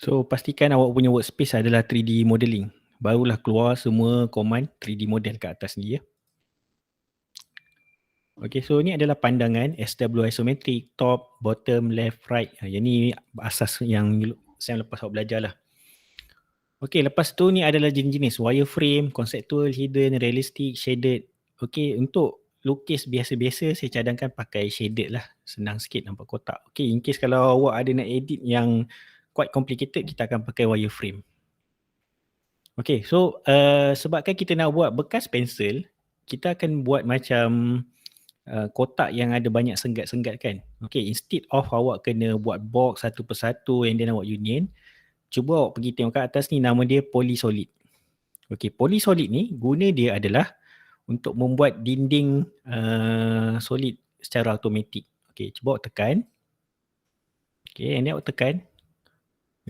So pastikan awak punya workspace adalah 3D modeling. Barulah keluar semua command 3D model kat atas ni ya. Okay, so ni adalah pandangan SW isometric, top, bottom, left, right. Yang ni asas yang saya lepas awak belajar lah. Okay, lepas tu ni adalah jenis-jenis wireframe, conceptual, hidden, realistic, shaded. Okay, untuk lukis biasa-biasa saya cadangkan pakai shaded lah. Senang sikit nampak kotak. Okay, in case kalau awak ada nak edit yang quite complicated, kita akan pakai wireframe. Okay, so sebabkan kita nak buat bekas pensel, kita akan buat macam kotak yang ada banyak senggat-senggat kan. Okay, instead of awak kena buat box satu persatu and then awak union, cuba awak pergi tengok kat atas ni, nama dia polysolid. Okay, polysolid ni guna dia adalah untuk membuat dinding solid secara automatik. Okay, cuba awak tekan. Okay, and then awak tekan.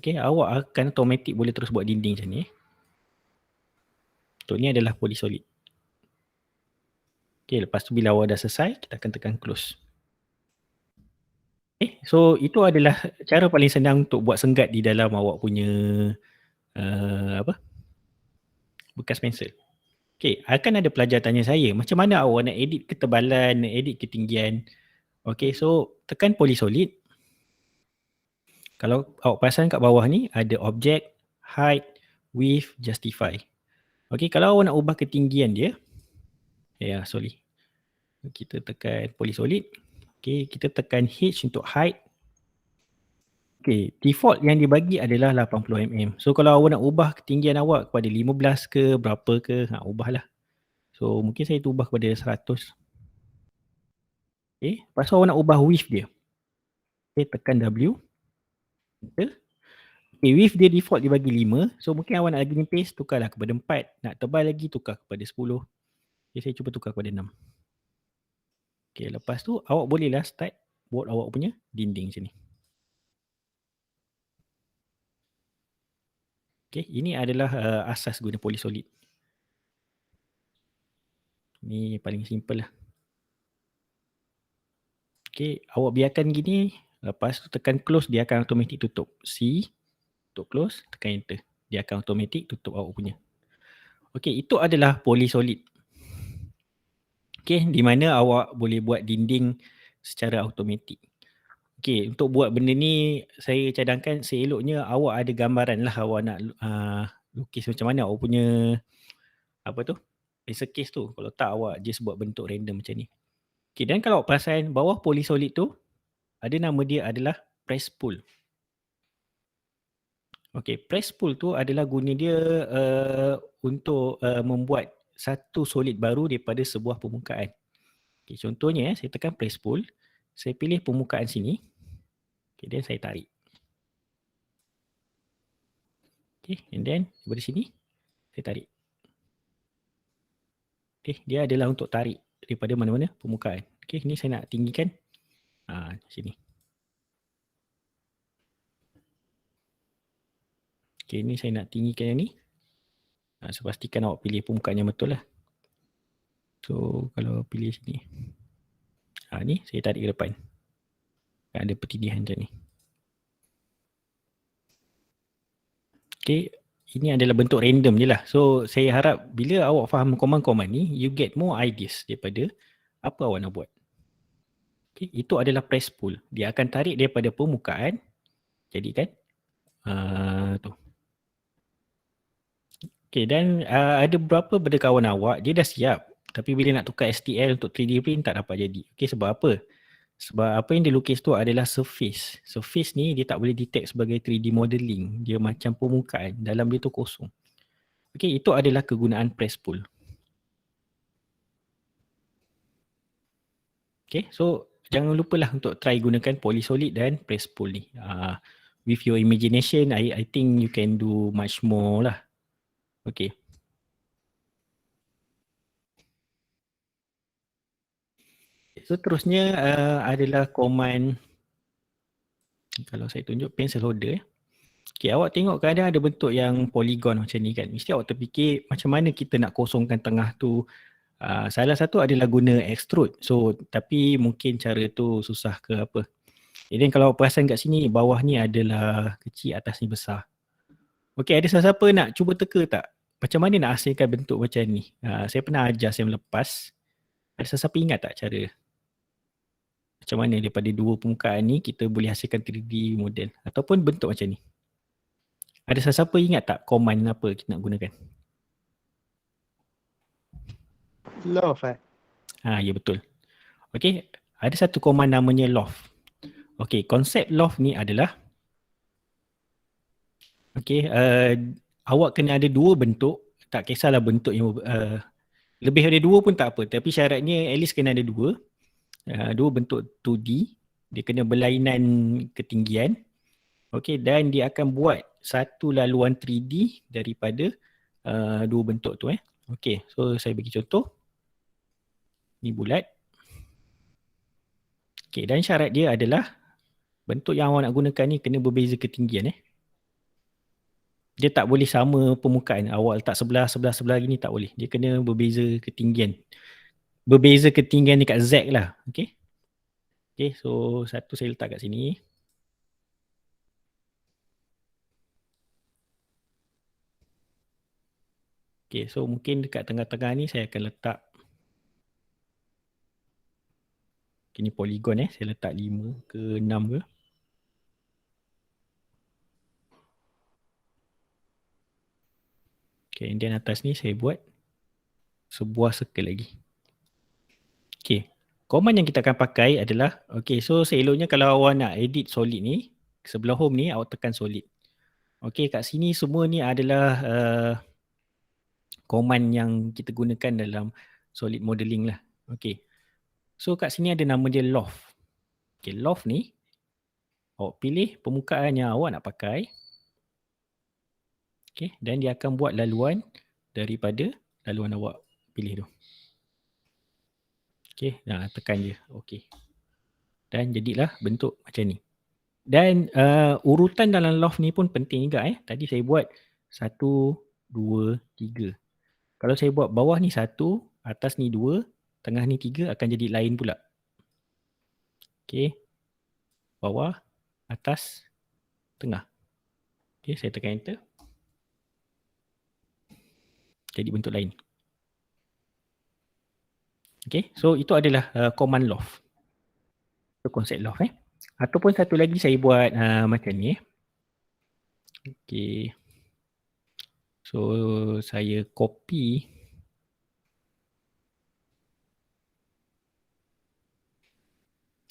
Okay, awak akan automatik boleh terus buat dinding macam ni. Untuk ni adalah polysolid. Okay, lepas tu bila awak dah selesai, kita akan tekan close. Okay, so itu adalah cara paling senang untuk buat senggat di dalam awak punya bekas pensel. Okay, akan ada pelajar tanya saya, macam mana awak nak edit ketebalan, nak edit ketinggian. Okay, so tekan polysolid. Kalau awak perasan kat bawah ni, ada object, height, width, justify. Okay, kalau awak nak ubah ketinggian dia, sorry. Kita tekan polysolid. Okay, kita tekan H untuk height. Okay, default yang dibagi adalah 80 mm. So kalau awak nak ubah ketinggian awak kepada 15 ke, berapa ke, ubahlah. So mungkin saya tu ubah kepada 100. Okay, lepas tu awak nak ubah width dia. Okay, tekan W. Okay, width dia default dibagi 5. So mungkin awak nak lagi nipis, tukarlah kepada 4. Nak tebal lagi, tukar kepada 10. Okay, saya cuba tukar kepada 6. Okay, lepas tu awak bolehlah start buat awak punya dinding macam ni. Okay, ini adalah asas guna polysolid. Ni paling simple lah. Okay, awak biarkan gini. Lepas tu tekan close, dia akan automatik tutup. C untuk close, tekan enter. Dia akan automatik tutup awak punya. Okay, itu adalah polysolid. Okay, di mana awak boleh buat dinding secara automatik. Okay, untuk buat benda ni, saya cadangkan seeloknya awak ada gambaran lah awak nak lukis macam mana awak punya pencil case tu. Kalau tak, awak just buat bentuk random macam ni. Okay, dan kalau awak perasan bawah polysolid tu, ada nama dia adalah press pull. Okay, press pull tu adalah guna dia untuk membuat satu solid baru daripada sebuah permukaan. Okay, contohnya saya tekan press pull, saya pilih permukaan sini. Okay, then saya tarik. Okay, and then daripada sini, saya tarik. Okay, dia adalah untuk tarik daripada mana-mana permukaan. Okay, ni saya nak tinggikan. Sini. Okay, ni saya nak tinggikan yang ni. So, pastikan awak pilih permukaan yang betul lah. So, kalau pilih sini. Ni saya tarik ke depan. Ada pertindihan macam ni. Okay, ini adalah bentuk random je lah. So, saya harap bila awak faham command-command ni, you get more ideas daripada apa awak nak buat. Okay, itu adalah press pull. Dia akan tarik daripada permukaan. Jadi kan, tu. Okay, dan ada beberapa benda kawan awak, dia dah siap. Tapi bila nak tukar STL untuk 3D print, tak dapat jadi. Okay, sebab apa? Sebab apa yang dia lukis tu adalah surface. Surface ni dia tak boleh detect sebagai 3D modeling. Dia macam permukaan. Dalam dia tu kosong. Okay, itu adalah kegunaan press pull. Okay, so jangan lupalah untuk try gunakan polysolid dan press pull ni. With your imagination, I think you can do much more lah. Okay. So terusnya adalah command, kalau saya tunjuk pencil holder. Okay, awak tengok kadang ada bentuk yang polygon macam ni kan. Mesti awak terfikir macam mana kita nak kosongkan tengah tu. Salah satu adalah guna extrude. So tapi mungkin cara tu susah ke apa. Dan kalau perasan kat sini, bawah ni adalah kecil, atas ni besar. Okey, ada siapa-siapa nak cuba teka tak? Macam mana nak hasilkan bentuk macam ni? Saya pernah ajar sem lepas. Ada siapa-siapa ingat tak cara macam mana daripada dua permukaan ni kita boleh hasilkan 3D model ataupun bentuk macam ni? Ada siapa-siapa ingat tak command apa kita nak gunakan? Love Ya betul. Okey, ada satu command namanya loft. Okey, konsep loft ni adalah awak kena ada dua bentuk, tak kisahlah bentuk yang lebih dari dua pun tak apa, tapi syaratnya at least kena ada dua. Dua bentuk 2D, dia kena berlainan ketinggian. Okey, dan dia akan buat satu laluan 3D daripada dua bentuk tu. Okey, so saya bagi contoh. Ni bulat. Okey, dan syarat dia adalah bentuk yang awak nak gunakan ni kena berbeza ketinggian. Dia tak boleh sama permukaan. Awak letak sebelah gini tak boleh. Dia kena berbeza ketinggian. Berbeza ketinggian dekat Z lah. Okey. Okey, so satu saya letak kat sini. Okey, so mungkin dekat tengah-tengah ni saya akan letak ini poligon saya letak 5 ke 6 ke. Okay, dan atas ni saya buat sebuah circle lagi. Okay, command yang kita akan pakai adalah, okay, so seeloknya kalau awak nak edit solid ni, sebelah home ni awak tekan solid. Okay, kat sini semua ni adalah command yang kita gunakan dalam solid modeling lah. Okay, so kat sini ada nama dia loft. Okay, loft ni awak pilih permukaan yang awak nak pakai. Okay, dan dia akan buat laluan daripada laluan awak pilih tu. Okay, tekan je. Okay. Dan jadilah bentuk macam ni. Dan urutan dalam loft ni pun penting juga. Tadi saya buat 1, 2, 3. Kalau saya buat bawah ni 1, atas ni 2, tengah ni 3 akan jadi lain pula. Okay. Bawah, atas, tengah. Okay, saya tekan enter. Jadi bentuk lain. Okay, so itu adalah command loft. Itu konsep loft. Ataupun satu lagi saya buat macam ni. Okay. So saya copy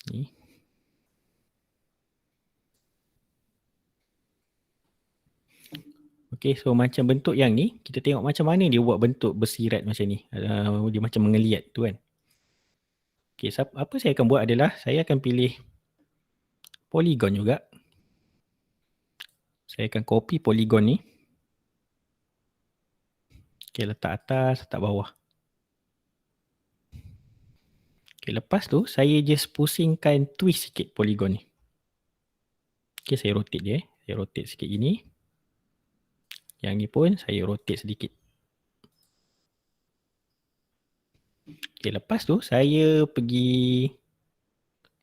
ni. Okay, so macam bentuk yang ni, kita tengok macam mana dia buat bentuk bersirat macam ni. Dia macam mengeliat tu kan. Okay, apa saya akan buat adalah, saya akan pilih polygon juga. Saya akan copy polygon ni. Okay, letak atas, letak bawah. Okay, lepas tu, saya just pusingkan twist sikit polygon ni. Okay, saya rotate dia. Saya rotate sikit gini. Yang ni pun saya rotate sedikit. Okay, lepas tu saya pergi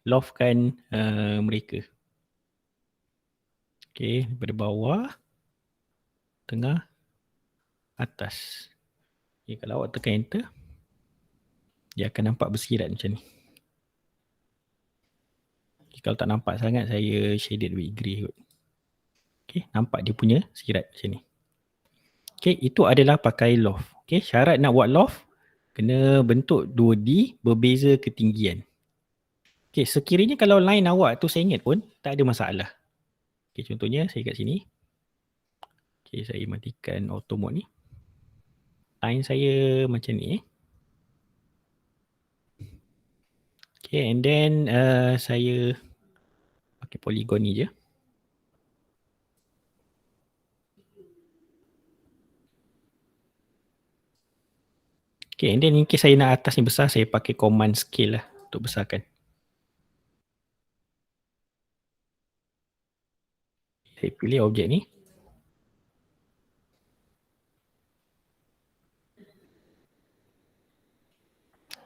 loftkan mereka. Okay, daripada bawah, tengah, atas. Okay, kalau awak tekan enter, dia akan nampak bersirat macam ni. Okay, kalau tak nampak sangat, saya shaded with grey kot. Okay, nampak dia punya sirat macam ni. Okay, itu adalah pakai loft. Okay, syarat nak buat loft, kena bentuk 2D berbeza ketinggian. Okay, sekiranya kalau line awak tu sengit pun, tak ada masalah. Okay, contohnya saya kat sini. Okay, saya matikan auto mode ni. Line saya macam ni. Okay, and then saya pakai polygon ni je. Okay, and then in case saya nak atas ni besar, saya pakai command scale lah untuk besarkan. Saya pilih objek ni.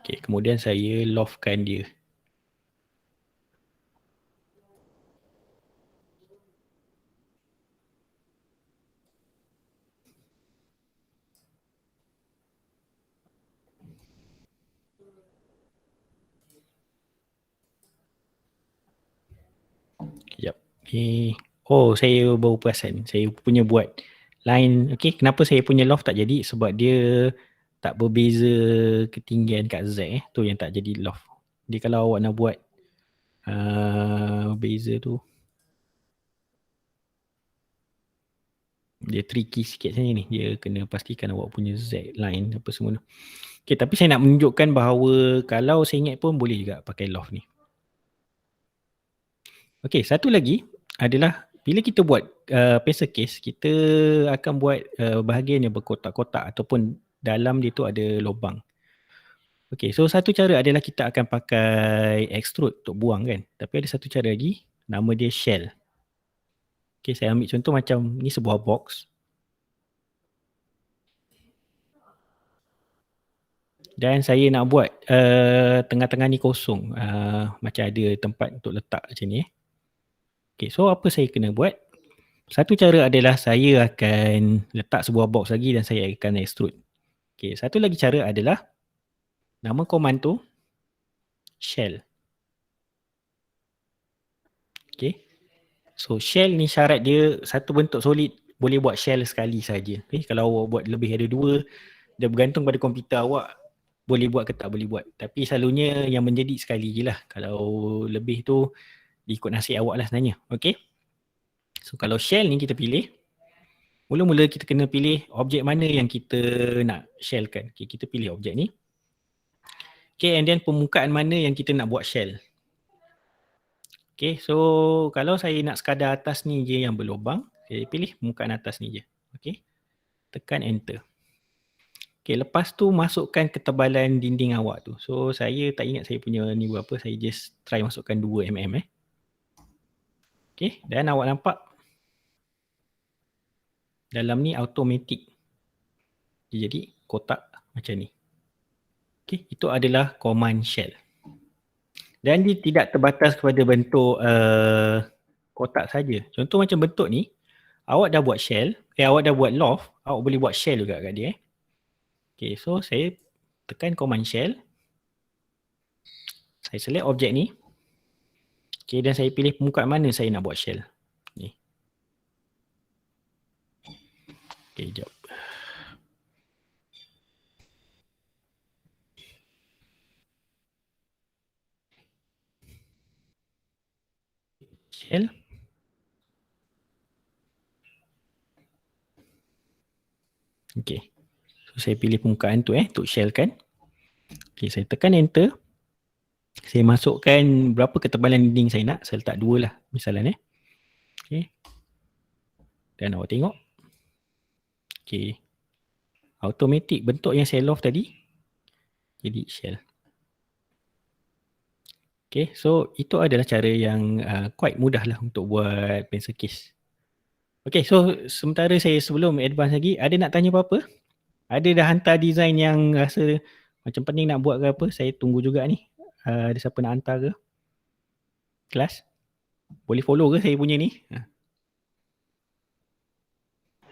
Okay, kemudian saya loftkan dia. Oh, saya baru perasan. Saya punya buat line. Okay, kenapa saya punya loft tak jadi? Sebab dia tak berbeza ketinggian kat Z. Tu yang tak jadi loft. Jadi kalau awak nak buat beza tu, dia tricky sikit saja ni. Dia kena pastikan awak punya Z line apa semua. Okay, tapi saya nak menunjukkan bahawa kalau saya ingat pun boleh juga pakai loft ni. Okay, satu lagi adalah bila kita buat pencil case, kita akan buat bahagian yang berkotak-kotak ataupun dalam dia tu ada lubang. Okay, so satu cara adalah kita akan pakai extrude untuk buang kan. Tapi ada satu cara lagi, nama dia shell. Okay, saya ambil contoh macam ni sebuah box. Dan saya nak buat tengah-tengah ni kosong. Macam ada tempat untuk letak macam ni. Okay, so apa saya kena buat? Satu cara adalah saya akan letak sebuah box lagi dan saya akan extrude. Okay, satu lagi cara adalah nama command tu shell. Okay. So shell ni syarat dia satu bentuk solid boleh buat shell sekali saja. Okay. Kalau awak buat lebih ada dua, dia bergantung pada komputer awak boleh buat ke tak boleh buat. Tapi selalunya yang menjadi sekali je lah. Kalau lebih tu ikut nasib awak lah sebenarnya. Okay. So kalau shell ni kita pilih, mula-mula kita kena pilih objek mana yang kita nak shellkan. Okay, kita pilih objek ni. Okay, and then permukaan mana yang kita nak buat shell. Okay, so kalau saya nak sekadar atas ni je yang berlubang, saya pilih permukaan atas ni je. Okay, tekan enter. Okay, lepas tu masukkan ketebalan dinding awak tu. So saya tak ingat saya punya ni berapa, saya just try masukkan 2mm Okay, dan awak nampak dalam ni automatic. Dia jadi kotak macam ni. Okay, itu adalah command shell. Dan dia tidak terbatas kepada bentuk kotak saja. Contoh macam bentuk ni, awak dah buat shell, awak dah buat loft, awak boleh buat shell juga kat dia. Okay, so saya tekan command shell. Saya select objek ni. Okay, dan saya pilih permukaan mana saya nak buat shell. Ni. Okay, jap. Shell. Okay. So saya pilih permukaan tu untuk shell kan. Okay, saya tekan enter. Saya masukkan berapa ketebalan dinding saya nak. Saya letak 2 lah misalnya. Okay. Dan awak tengok. Okay. Automatic bentuk yang saya loft tadi. Jadi shell. Okay, so itu adalah cara yang quite mudah lah untuk buat pencil case. Okay, so sementara saya sebelum advance lagi, ada nak tanya apa-apa? Ada dah hantar design yang rasa macam pening nak buat ke apa? Saya tunggu juga ni. Ada siapa nak hantar ke? Kelas? Boleh follow ke saya punya ni?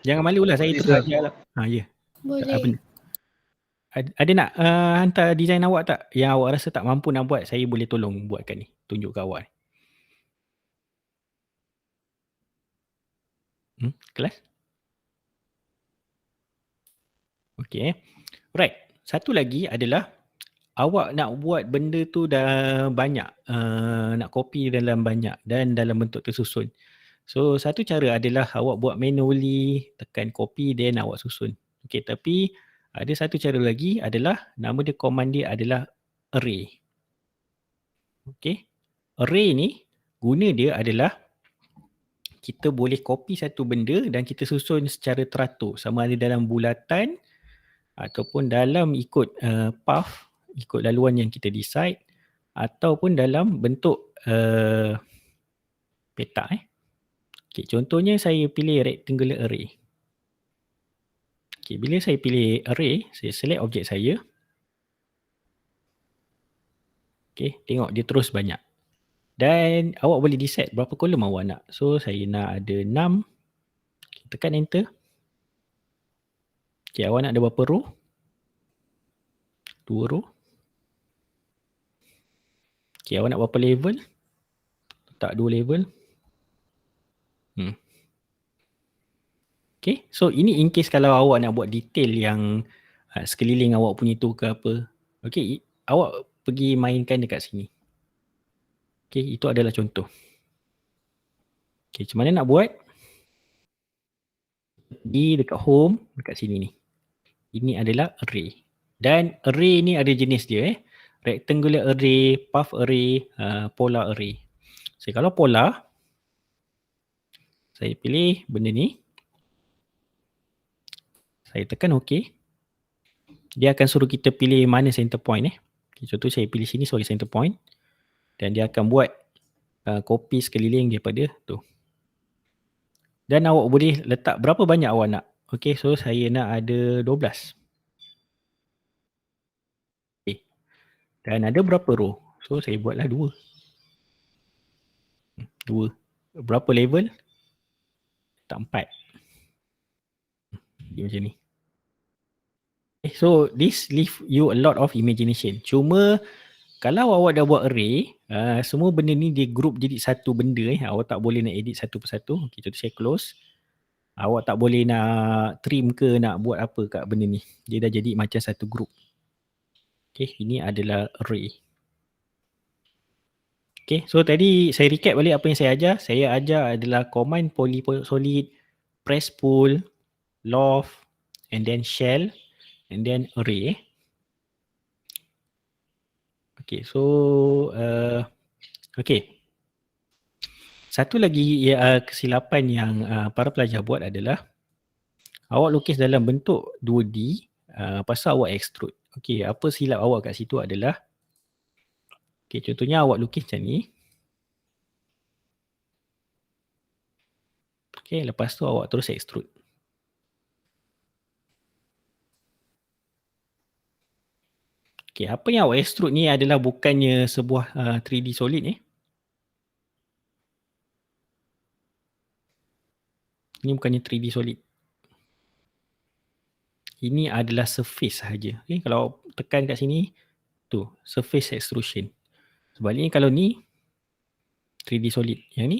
Jangan malu lah, saya terus ajar lah. Ya. Boleh. Ada nak hantar design awak tak? Yang awak rasa tak mampu nak buat, saya boleh tolong buatkan ni. Tunjuk ke awak ni. Kelas? Okay. Right. Satu lagi adalah awak nak buat benda tu dah banyak. Nak copy dalam banyak dan dalam bentuk tersusun. So satu cara adalah awak buat manually, tekan copy then awak susun. Okay, tapi ada satu cara lagi adalah nama dia command dia adalah array. Okay. Array ni guna dia adalah kita boleh copy satu benda dan kita susun secara teratur. Sama ada dalam bulatan ataupun dalam ikut path, ikut laluan yang kita decide ataupun dalam bentuk petak. Okay, contohnya saya pilih rectangular array. Okay, bila saya pilih array, saya select objek saya. Okay, tengok dia terus banyak. Dan awak boleh decide berapa kolom awak nak. So, saya nak ada 6. Okay, tekan enter. Okay, awak nak ada berapa row? 2 row. Okay, awak nak berapa level? Letak 2 level. Okay, so ini in case kalau awak nak buat detail yang sekeliling awak punya tu ke apa. Okay, awak pergi mainkan dekat sini. Okay, itu adalah contoh. Okay, macam mana nak buat? Di dekat home, dekat sini ni. Ini adalah array. Dan array ni ada jenis dia. Rectangular array, path array, polar array. So kalau polar, saya pilih benda ni. Saya tekan OK. Dia akan suruh kita pilih mana center point. Okay, contoh saya pilih sini sebagai center point. Dan dia akan buat copy sekeliling daripada tu. Dan awak boleh letak berapa banyak awak nak. Okay, so saya nak ada 12. Okay. Dan ada berapa row? So saya buatlah 2. 2. Berapa level? Tak 4. Okay, macam ni. Okay, so this leave you a lot of imagination. Cuma kalau awak dah buat array, semua benda ni dia group jadi satu benda. Awak tak boleh nak edit satu persatu. Okay, contoh saya close. Awak tak boleh nak trim ke nak buat apa kat benda ni. Dia dah jadi macam satu group. Okay, ini adalah array. Okay, so tadi saya recap balik apa yang saya ajar. Saya ajar adalah command polysolid, press pull, loft, and then shell, and then array. Okay, so okay. Satu lagi kesilapan yang para pelajar buat adalah awak lukis dalam bentuk 2D, pasal awak extrude. Okay, apa silap awak kat situ adalah, okay, contohnya awak lukis macam ni. Okay, lepas tu awak terus extrude. Okay, apa yang awak extrude ni adalah bukannya sebuah 3D solid ni. Ini bukannya 3D solid. Ini adalah surface sahaja. Okay, kalau tekan kat sini, tu surface extrusion. Sebaliknya kalau ni 3D solid. Yang ni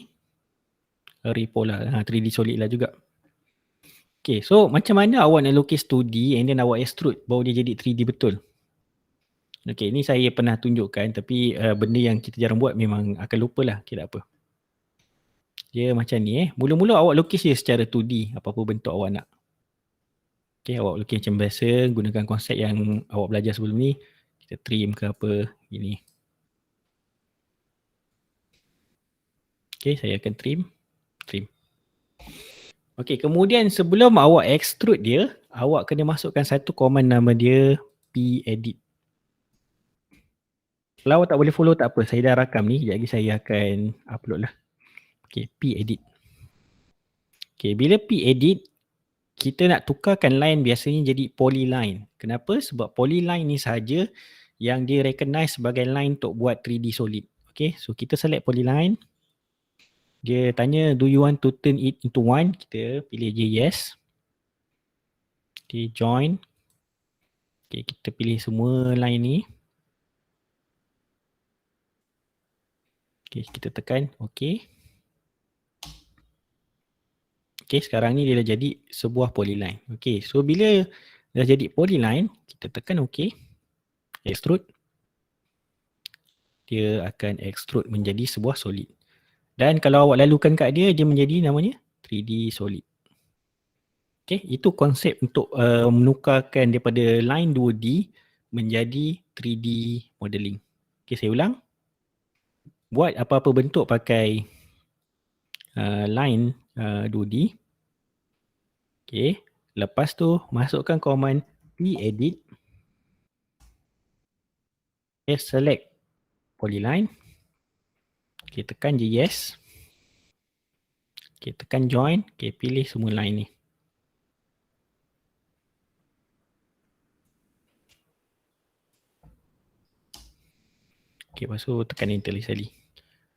array polar. 3D solid lah juga. Okay, so macam mana awak nak lukis 2D and then awak extrude baru dia jadi 3D betul? Okay, ni saya pernah tunjukkan tapi benda yang kita jarang buat memang akan lupa lah. Okay, tak apa. Dia macam ni. Mula-mula awak lukis dia secara 2D, apa-apa bentuk awak nak. Okay, awak lukis macam biasa, gunakan konsep yang awak belajar sebelum ni. Kita trim ke apa, gini. Okay, saya akan trim. Okay, kemudian sebelum awak extrude dia, awak kena masukkan satu command nama dia pedit. Kalau awak tak boleh follow tak apa, saya dah rakam ni, sekejap lagi saya akan upload lah. Okay, pedit. Okay, bila pedit, kita nak tukarkan line biasanya jadi polyline. Kenapa? Sebab polyline ni sahaja yang dia recognize sebagai line untuk buat 3D solid. Okay, so kita select polyline. Dia tanya, do you want to turn it into one? Kita pilih je yes. Okay, join. Okay, kita pilih semua line ni. Okay, kita tekan okay. Okay, sekarang ni dia dah jadi sebuah polyline. Okay, so bila dah jadi polyline, kita tekan okay. Extrude. Dia akan extrude menjadi sebuah solid. Dan kalau awak lalukan kat dia, dia menjadi namanya 3D solid. Okay, itu konsep untuk menukarkan daripada line 2D menjadi 3D modeling. Okay, saya ulang. Buat apa-apa bentuk pakai line 2D. Okay, lepas tu masukkan command pedit. Okay, select polyline. Okay, tekan je yes. Okay, tekan join. Okay, pilih semua line ni. Okay, lepas tu tekan enter sekali.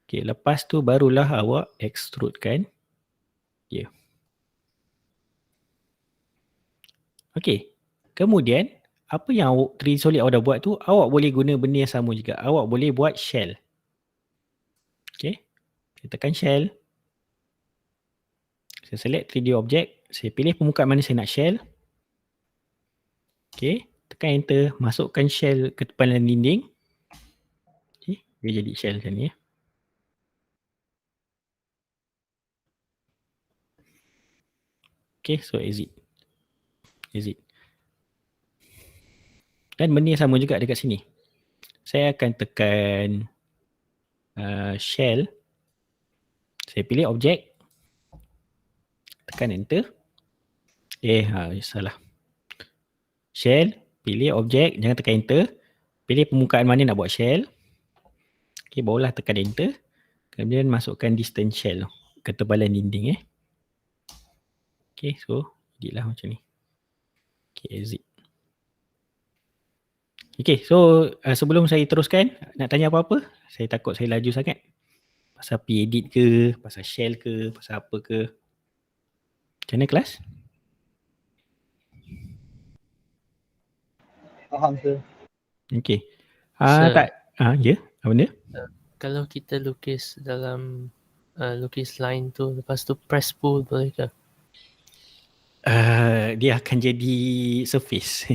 Okay, lepas tu barulah awak extrude kan. Ya. Yeah. Okay, kemudian apa yang 3D solid awak dah buat tu, awak boleh guna benda yang sama juga. Awak boleh buat shell. Okay, kita tekan shell. saya select 3D object, saya pilih permukaan mana saya nak shell. Okay, tekan enter, masukkan shell ke depan dinding. Okay, dia jadi shell macam ni. Okay, so exit. Dan benda yang sama juga dekat sini. Saya akan tekan shell. Saya pilih objek. Tekan enter. Salah. Shell, pilih objek, jangan tekan enter. Pilih permukaan mana nak buat shell. Okay, barulah tekan enter. Kemudian masukkan distance shell, ketebalan dinding. Okay, so jadilah macam ni. Okay, exit. Okay, so sebelum saya teruskan, nak tanya apa-apa? Saya takut saya laju sangat. Pasal p-edit ke, pasal shell ke, pasal apa ke? Macam mana kelas? Faham sir. Okay. Sir. Tak. Ya, apa benda? Kalau kita lukis dalam lukis line tu, lepas tu press pull boleh ke? Dia akan jadi surface.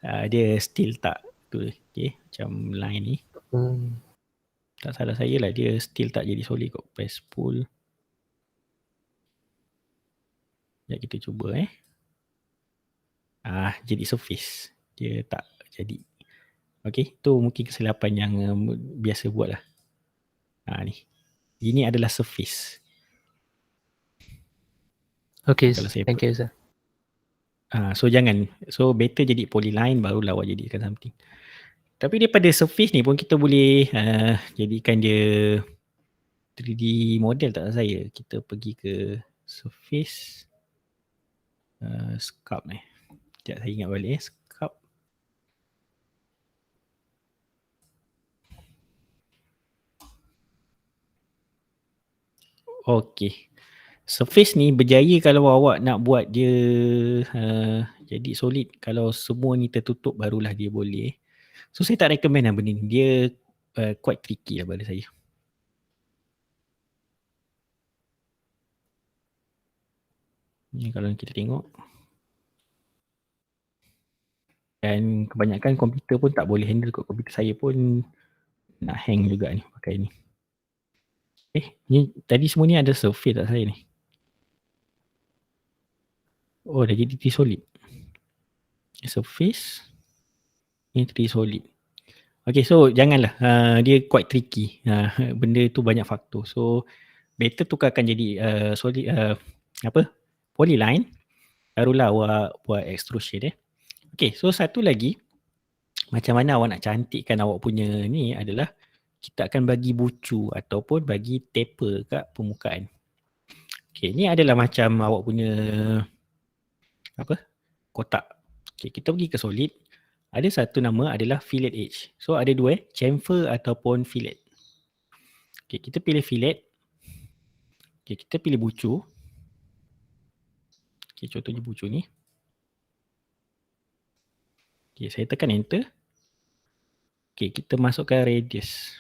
Dia still tak tu. Okay, macam line ni. Tak salah saya lah, dia still tak jadi solid kot. Press pull. Sekejap kita cuba jadi surface. Dia tak jadi. Okay, tu mungkin kesilapan yang biasa buat lah. Ni. Ini adalah surface. Okay, Kalau saya thank you sir. So jangan. So better jadi polyline barulah awak jadikan something. Tapi daripada surface ni pun kita boleh jadikan dia 3D model tak saya. Kita pergi ke surface. Sculpt ni. Sekejap saya ingat balik Sculpt. Okay. Surface ni berjaya kalau awak nak buat dia jadi solid. Kalau semua ni tertutup barulah dia boleh. So saya tak recommend lah benda ni. Dia quite tricky lah pada saya. Ni kalau kita tengok. Dan kebanyakan komputer pun tak boleh handle kot. Komputer saya pun nak hang juga ni pakai ni. Ni tadi semua ni ada surface tak saya ni? Oh, dah jadi 3 solid. Surface. Ni 3 solid. Okay, so janganlah. Dia quite tricky. Benda tu banyak faktor. So, better tukarkan jadi solid, polyline. Barulah awak buat extrusion. Okay, so satu lagi. Macam mana awak nak cantikkan awak punya ni adalah kita akan bagi bucu ataupun bagi taper kat permukaan. Okay, ni adalah macam awak punya kotak. Okay, kita pergi ke solid. Ada satu nama adalah fillet edge. So ada dua chamfer ataupun fillet. Okay, kita pilih fillet. Okay, kita pilih bucu. Okay, contohnya bucu ni. Okay, saya tekan enter. Okay, kita masukkan radius.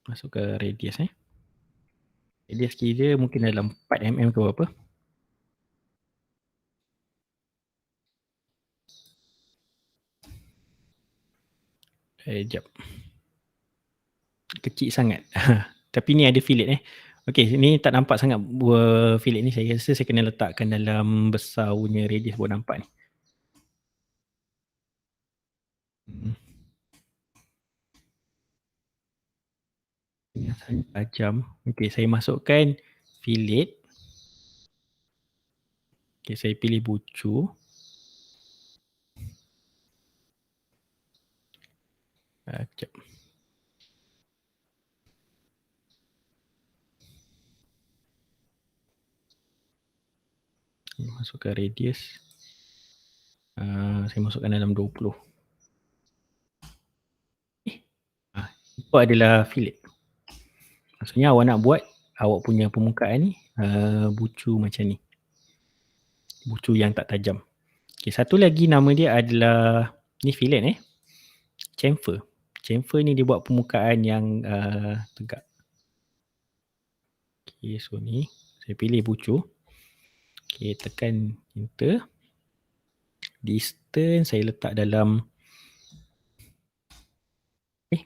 Masukkan radius Radius kira mungkin dalam 4mm ke apa. Sekejap. Kecil sangat. Tapi ni ada fillet Okay, ni tak nampak sangat fillet ni. Saya rasa saya kena letakkan dalam besar punya radius baru nampak ni. Ini sangat tajam. Okay, saya masukkan fillet. Okay, saya pilih bucu. Sekejap. Masukkan radius. Saya masukkan dalam 20. Itu adalah fillet. Maksudnya awak nak buat awak punya permukaan ni bucu macam ni. Bucu yang tak tajam. Okay, satu lagi nama dia adalah ni fillet chamfer. Chamfer ni dia buat permukaan yang tegak. Okay, so ni saya pilih bucu. Okay, tekan enter. Distance saya letak dalam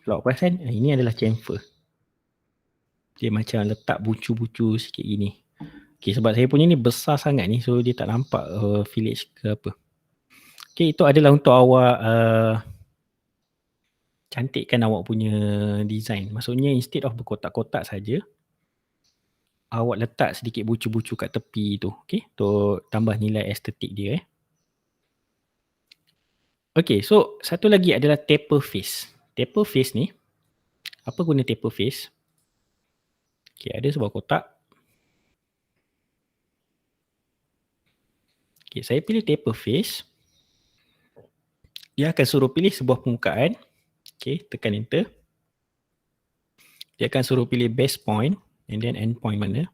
kalau awak perasan ini adalah chamfer. Dia macam letak bucu-bucu sikit gini. Okay, sebab saya punya ni besar sangat ni, so dia tak nampak village ke apa. Okay, itu adalah untuk awak cantikkan awak punya design. Maksudnya instead of berkotak-kotak saja, awak letak sedikit bucu-bucu kat tepi tu. Okay, untuk tambah nilai estetik dia. Okay, so satu lagi adalah taper face. Taper face ni, apa guna taper face? Okay, ada sebuah kotak. Okay, saya pilih taper face. Dia akan suruh pilih sebuah permukaan. Okay, tekan enter. Dia akan suruh pilih base point and then end point mana.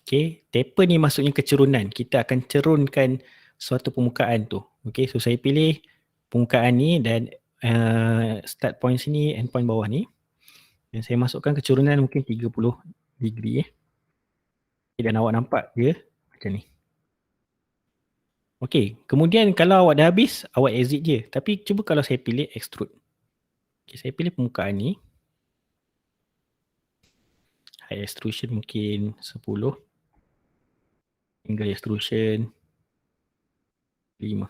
Okay, taper ni maksudnya kecerunan. Kita akan cerunkan suatu permukaan tu. Okay, so saya pilih permukaan ni dan start point sini, end point bawah ni. Dan saya masukkan kecerunan mungkin 30 degree. Dan awak nampak dia macam ni. Okay, kemudian kalau awak dah habis, awak exit je. Tapi cuba kalau saya pilih extrude. Okay, saya pilih permukaan ni. High extrusion mungkin 10. Angle extrusion 5.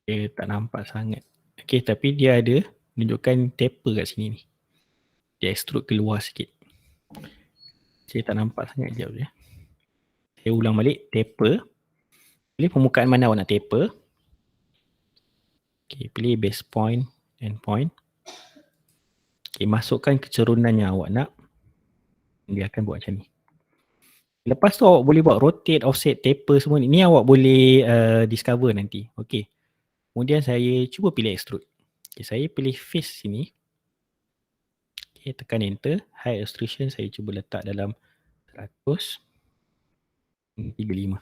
Dia tak nampak sangat. Okay, tapi dia ada menunjukkan taper kat sini ni. Dia extrude keluar sikit. Saya tak nampak sangat, sekejap je. Saya ulang balik, taper. Pilih permukaan mana awak nak taper. Okay, pilih base point, end point. Okay, masukkan kecerunan yang awak nak. Dia akan buat macam ni. Lepas tu awak boleh buat rotate, offset, taper semua ni. Ni awak boleh discover nanti. Okay. Kemudian saya cuba pilih extrude. Okay, saya pilih face sini. Okay, tekan enter. High extrusion saya cuba letak dalam 100. 35.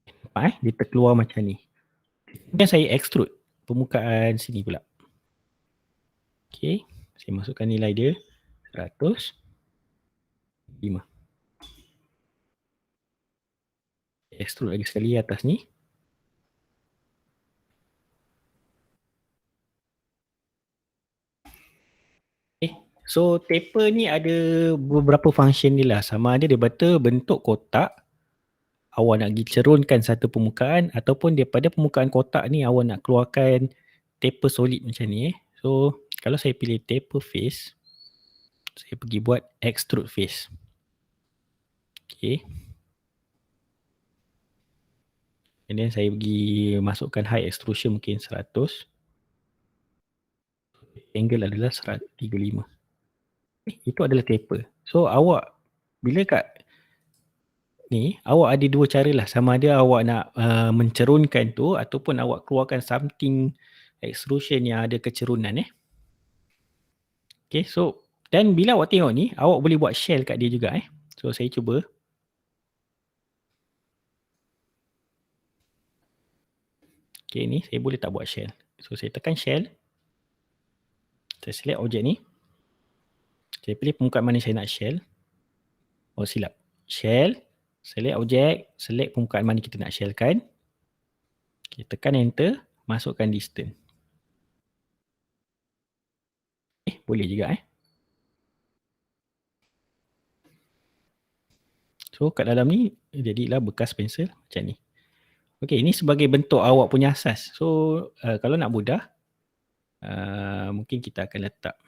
Nampak dia terkeluar macam ni. Kemudian saya extrude permukaan sini pula. Okay, saya masukkan nilai dia 100. 5. Extrude lagi sekali atas ni. So taper ni ada beberapa function dia lah. Sama ada dia bentuk kotak, awak nak pergi cerunkan satu permukaan, ataupun daripada permukaan kotak ni awak nak keluarkan taper solid macam ni. So kalau saya pilih taper face, saya pergi buat extrude face. Okay. And then saya pergi masukkan high extrusion mungkin 100. Angle adalah 135. Itu adalah taper. So awak bila kat ni, awak ada dua cara lah. Sama ada awak nak mencerunkan tu ataupun awak keluarkan something extrusion yang ada kecerunan. Okay, so dan bila awak tengok ni, awak boleh buat shell kat dia juga. So saya cuba. Okay, ni saya boleh tak buat shell. So saya tekan shell. Saya select objek ni. Saya pilih permukaan mana saya nak shell. Oh silap. Shell. Select objek. Select permukaan mana kita nak shellkan. Okay, tekan enter. Masukkan distance. Boleh juga. So kat dalam ni jadilah bekas pensel macam ni. Okay, ini sebagai bentuk awak punya asas. So kalau nak mudah, mungkin kita akan letak.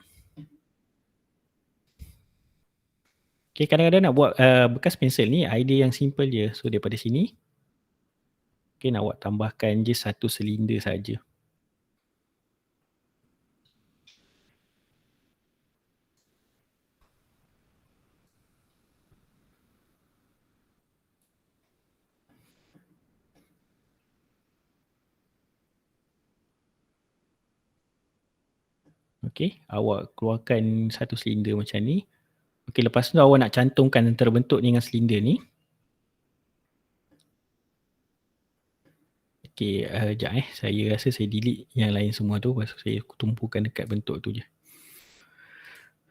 Okay, kadang-kadang nak buat bekas pensel ni idea yang simple je. So daripada sini, mungkin awak tambahkan je satu silinder saja. Okay, awak keluarkan satu silinder macam ni. Okay, lepas tu awak nak cantumkan antara bentuk ni dengan silinder ni. Okay, sekejap saya rasa saya delete yang lain semua tu. Lepas tu saya tumpukan dekat bentuk tu je.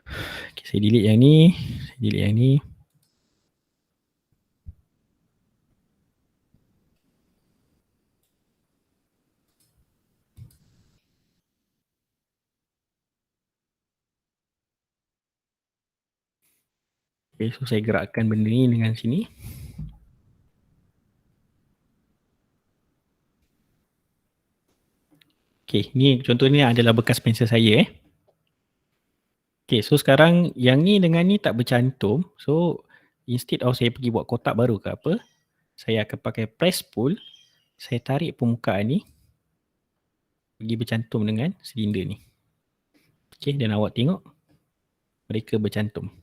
Okay, saya delete yang ni. Saya delete yang ni. Okay, so saya gerakkan benda ni dengan sini. Okay, ni contoh ni adalah bekas pensel saya Okay, so sekarang yang ni dengan ni tak bercantum. So, instead of saya pergi buat kotak baru ke apa, saya akan pakai press pull. Saya tarik permukaan ni, pergi bercantum dengan silinder ni. Okay, dan awak tengok, mereka bercantum.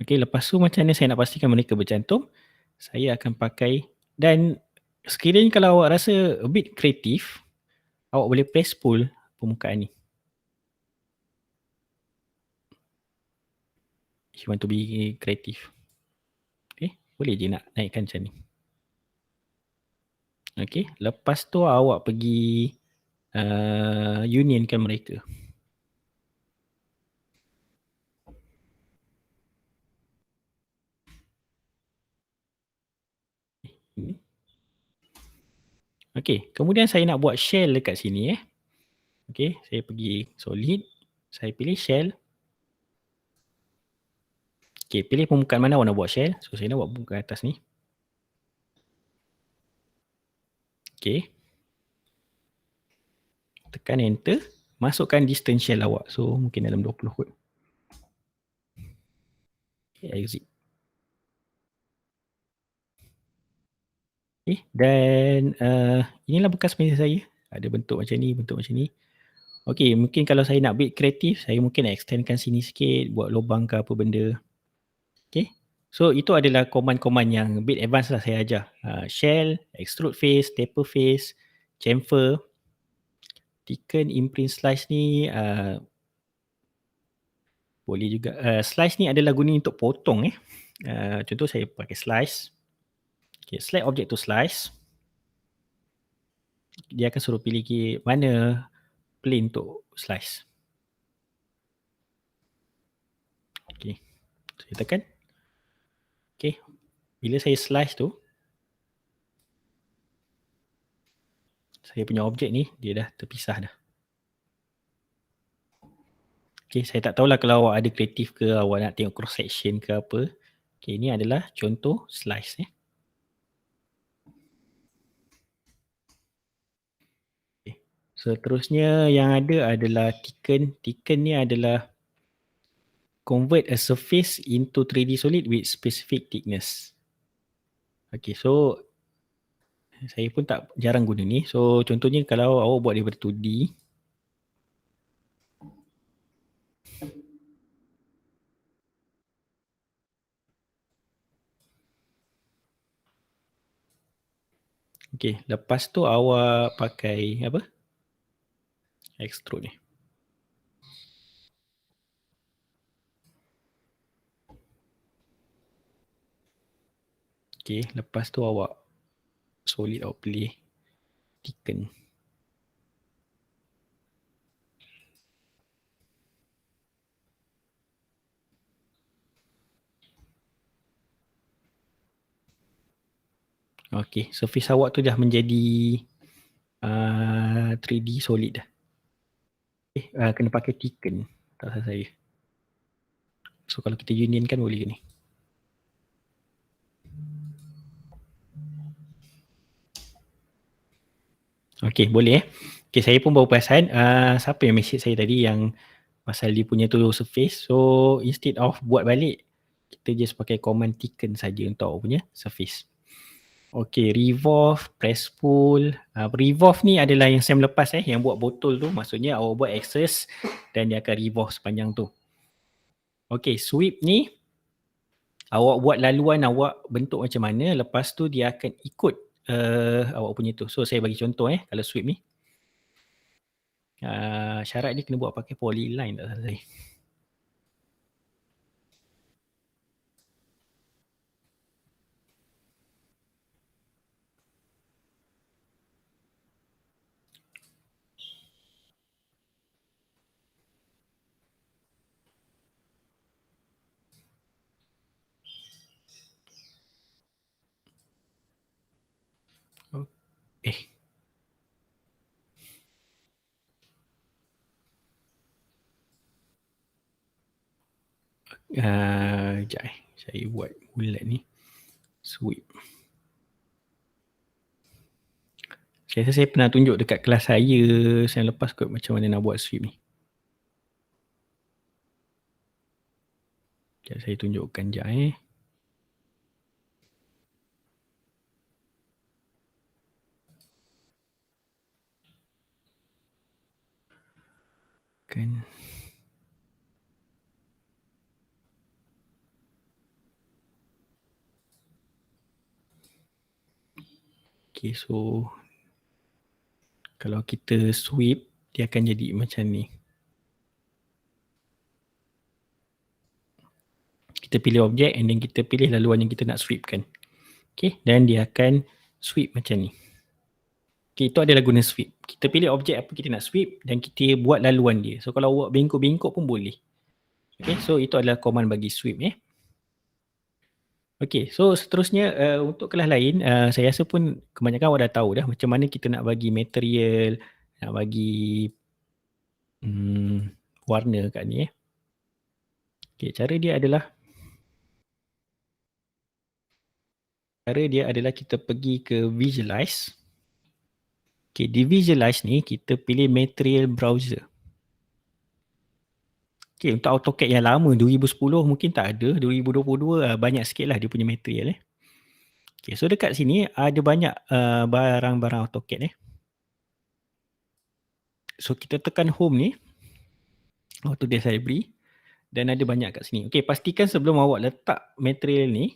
Okay, lepas tu macam mana saya nak pastikan mereka bercantum, saya akan pakai, dan sekiranya kalau awak rasa a bit kreatif, awak boleh press pull permukaan ni. If you want to be creative. Okay, boleh je nak naikkan macam ni. Okay, lepas tu awak pergi unionkan mereka. Okay, kemudian saya nak buat shell dekat sini Okay, saya pergi solid, saya pilih shell. Okay, pilih permukaan mana awak nak buat shell. So, saya nak buat permukaan atas ni. Okay. Tekan enter, masukkan distance shell awak. So, mungkin dalam 20 kot. Okay, exit. Okay, dan inilah bekas pensel saya. Ada bentuk macam ni, bentuk macam ni. Okay, mungkin kalau saya nak bit kreatif, saya mungkin extendkan sini sikit, buat lubang ke apa benda. Okay, so itu adalah command-command yang bit advance lah saya ajar. Shell, extrude face, taper face, chamfer, thicken, imprint, slice ni boleh juga. Slice ni adalah guna untuk potong contoh saya pakai slice. Okay, select object to slice. Dia akan suruh pilih mana plane untuk slice. Okay, saya tekan. Okay, bila saya slice tu, saya punya objek ni dia dah terpisah dah. Okay, saya tak tahulah kalau awak ada kreatif ke, awak nak tengok cross section ke apa. Okay, ini adalah contoh slice Okay. Seterusnya yang ada adalah thicken. Thicken ni adalah convert a surface into 3D solid with specific thickness. Okay, so saya pun tak jarang guna ni. So contohnya kalau awak buat daripada 2D. Okay, lepas tu awak pakai apa? Extrude ni. Okay, lepas tu awak solid awak pilih thicken. Okay, surface awak tu dah menjadi 3D solid dah. Okay, kena pakai thicken. Tak salah saya. So kalau kita union kan boleh ke ni? Okay, boleh Okay, saya pun baru perasan siapa yang message saya tadi yang pasal dia punya tu surface. So instead of buat balik, kita just pakai command thicken saja untuk awak punya surface. Okay, revolve, press pull. Revolve ni adalah yang Sam lepas yang buat botol tu. Maksudnya awak buat axis dan dia akan revolve sepanjang tu. Okay, sweep ni awak buat laluan awak bentuk macam mana, lepas tu dia akan ikut awak punya tu. So saya bagi contoh kalau sweep ni. Syarat dia kena buat pakai polyline tak salah saya. Sekejap saya buat bulat ni. Sweep. Saya rasa saya pernah tunjuk dekat kelas saya lepas kot macam mana nak buat sweep ni. Sekejap saya tunjukkan sekejap kan. Okay, so kalau kita sweep, dia akan jadi macam ni. Kita pilih objek and then kita pilih laluan yang kita nak sweepkan. Okay, dan dia akan sweep macam ni. Okay, itu adalah guna sweep. Kita pilih objek apa kita nak sweep dan kita buat laluan dia. So kalau buat bengkok-bengkok pun boleh. Okay, so itu adalah command bagi sweep. Okay, so seterusnya untuk kelas lain, saya rasa pun kebanyakan awak dah tahu dah macam mana kita nak bagi material, nak bagi warna kat ni. Okay, cara dia adalah kita pergi ke visualize. Okay, di visualize ni kita pilih material browser. Okay, untuk AutoCAD yang lama 2010 mungkin tak ada, 2022 banyak sikit lah dia punya material. Okay, so dekat sini ada banyak barang-barang AutoCAD. So kita tekan home ni, Autodesk Library, dan ada banyak kat sini. Okay, pastikan sebelum awak letak material ni,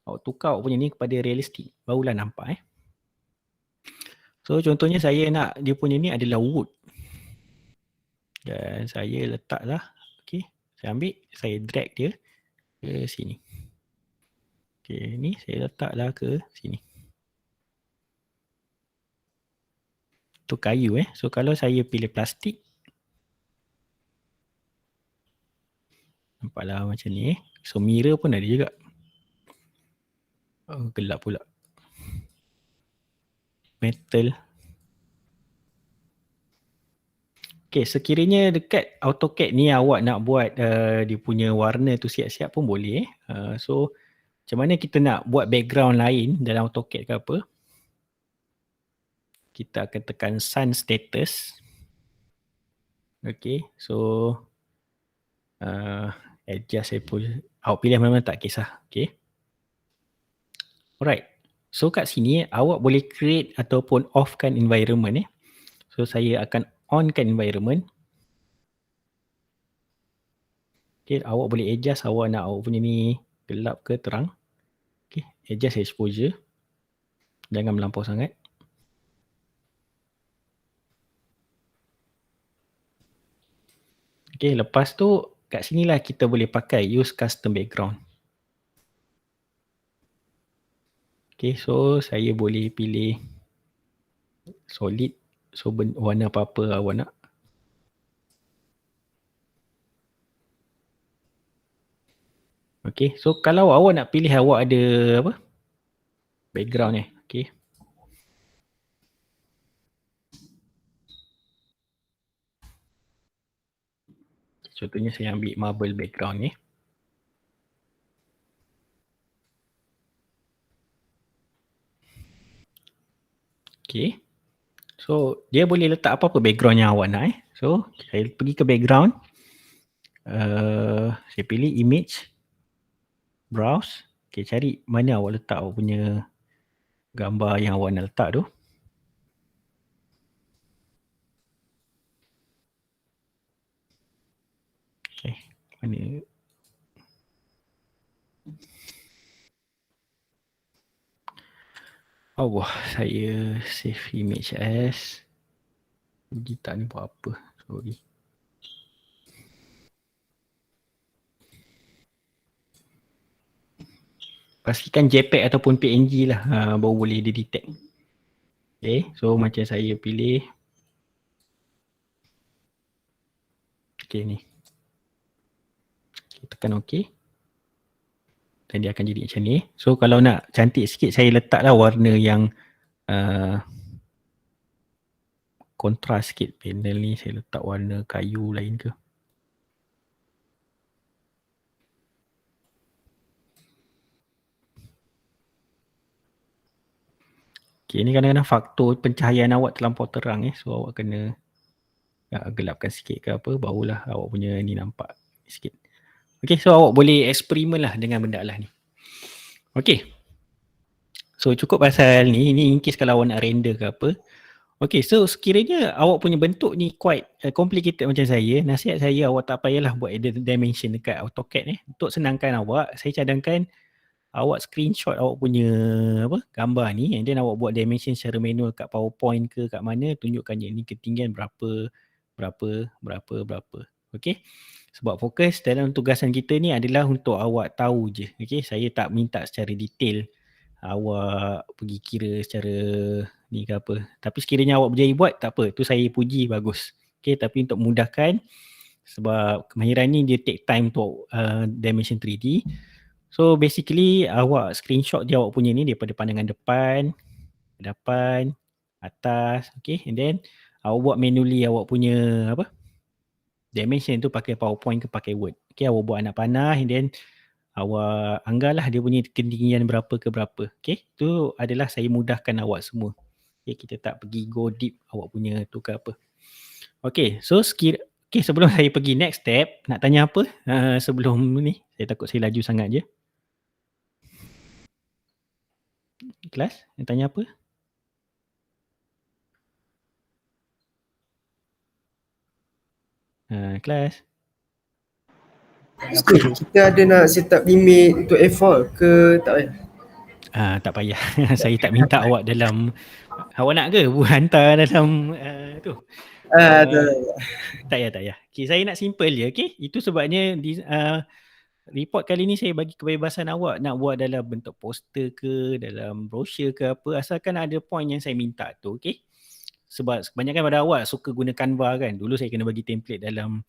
awak tukar awak punya ni kepada realistic, barulah nampak. So contohnya saya nak dia punya ni adalah wood. Dan saya letaklah, okay, saya ambil, saya drag dia ke sini. Okay, ni saya letaklah ke sini. Tu kayu So kalau saya pilih plastik, nampaklah macam ni So mirror pun ada juga. Oh, gelap pula. Metal. Okay, sekiranya dekat AutoCAD ni awak nak buat dia punya warna tu siap-siap pun boleh. So macam mana kita nak buat background lain dalam AutoCAD ke apa, kita akan tekan sun status. Okay, so adjust saya pun, awak pilih mana-mana tak kisah. Okay, alright, so kat sini awak boleh create ataupun offkan environment. So saya akan onkan environment. Okay, awak boleh adjust awak nak awak punya ni gelap ke terang. Okay, adjust exposure, jangan melampau sangat. Okay, lepas tu kat sinilah kita boleh pakai use custom background. Okay, so saya boleh pilih solid, so warna apa-apa awak nak. Okay, so kalau awak nak pilih awak ada apa background ni, okay. Contohnya saya ambil marble background ni. Okay, so dia boleh letak apa-apa background yang awak nak. So saya pergi ke background, saya pilih image, browse. Okay, cari mana awak letak awak punya gambar yang awak nak letak tu. Okay, mana? Allah, saya save image as Gita ni buat apa? Sorry. Pastikan JPEG ataupun PNG lah baru boleh dia detect. Okay, so macam saya pilih. Okay ni. Okay, tekan OK. Dan dia akan jadi macam ni. So kalau nak cantik sikit saya letaklah warna yang kontras sikit panel ni. Saya letak warna kayu lain ke. Okay, ni kadang-kadang faktor pencahayaan awak terlampau terang so awak kena gelapkan sikit ke apa, barulah awak punya ni nampak sikit. Okay, so awak boleh eksperimen lah dengan benda lah ni. Okay, so cukup pasal ni in case kalau awak nak render ke apa. Okay, so sekiranya awak punya bentuk ni quite complicated macam saya, nasihat saya awak tak payahlah buat edit dimension dekat AutoCAD untuk senangkan awak, saya cadangkan awak screenshot awak punya gambar ni and then awak buat dimension secara manual kat PowerPoint ke kat mana, tunjukkan yang ni ketinggian berapa. Okey. Sebab fokus dalam tugasan kita ni adalah untuk awak tahu je. Okey, saya tak minta secara detail awak pergi kira secara ni ke apa. Tapi sekiranya awak berjaya buat tak apa, tu saya puji bagus. Okey, tapi untuk memudahkan sebab kemahiran ni dia take time untuk dimension 3D. So basically awak screenshot dia awak punya ni daripada pandangan depan, hadapan, atas, okay, and then awak buat manually awak punya dimension tu pakai PowerPoint ke pakai Word. Okay, awak buat anak panah and then awak anggarlah dia punya ketinggian berapa ke berapa. Okay, tu adalah saya mudahkan awak semua. Okay, kita tak pergi go deep awak punya tu ke apa. Okay, so sebelum saya pergi next step, nak tanya apa sebelum ni? Saya takut saya laju sangat je. Kelas, nak tanya apa? Kelas. Kita ada nak set up limit untuk F4 ke tak payah? Tak payah. Saya tak minta awak dalam, awak nak ke hantar dalam tu? Tak payah. Okay, saya nak simple je. Okay, itu sebabnya report kali ni saya bagi kebebasan awak nak buat dalam bentuk poster ke, dalam brochure ke apa, asalkan ada point yang saya minta tu. Okay, sebab kebanyakan pada awak suka guna Canva kan. Dulu saya kena bagi template dalam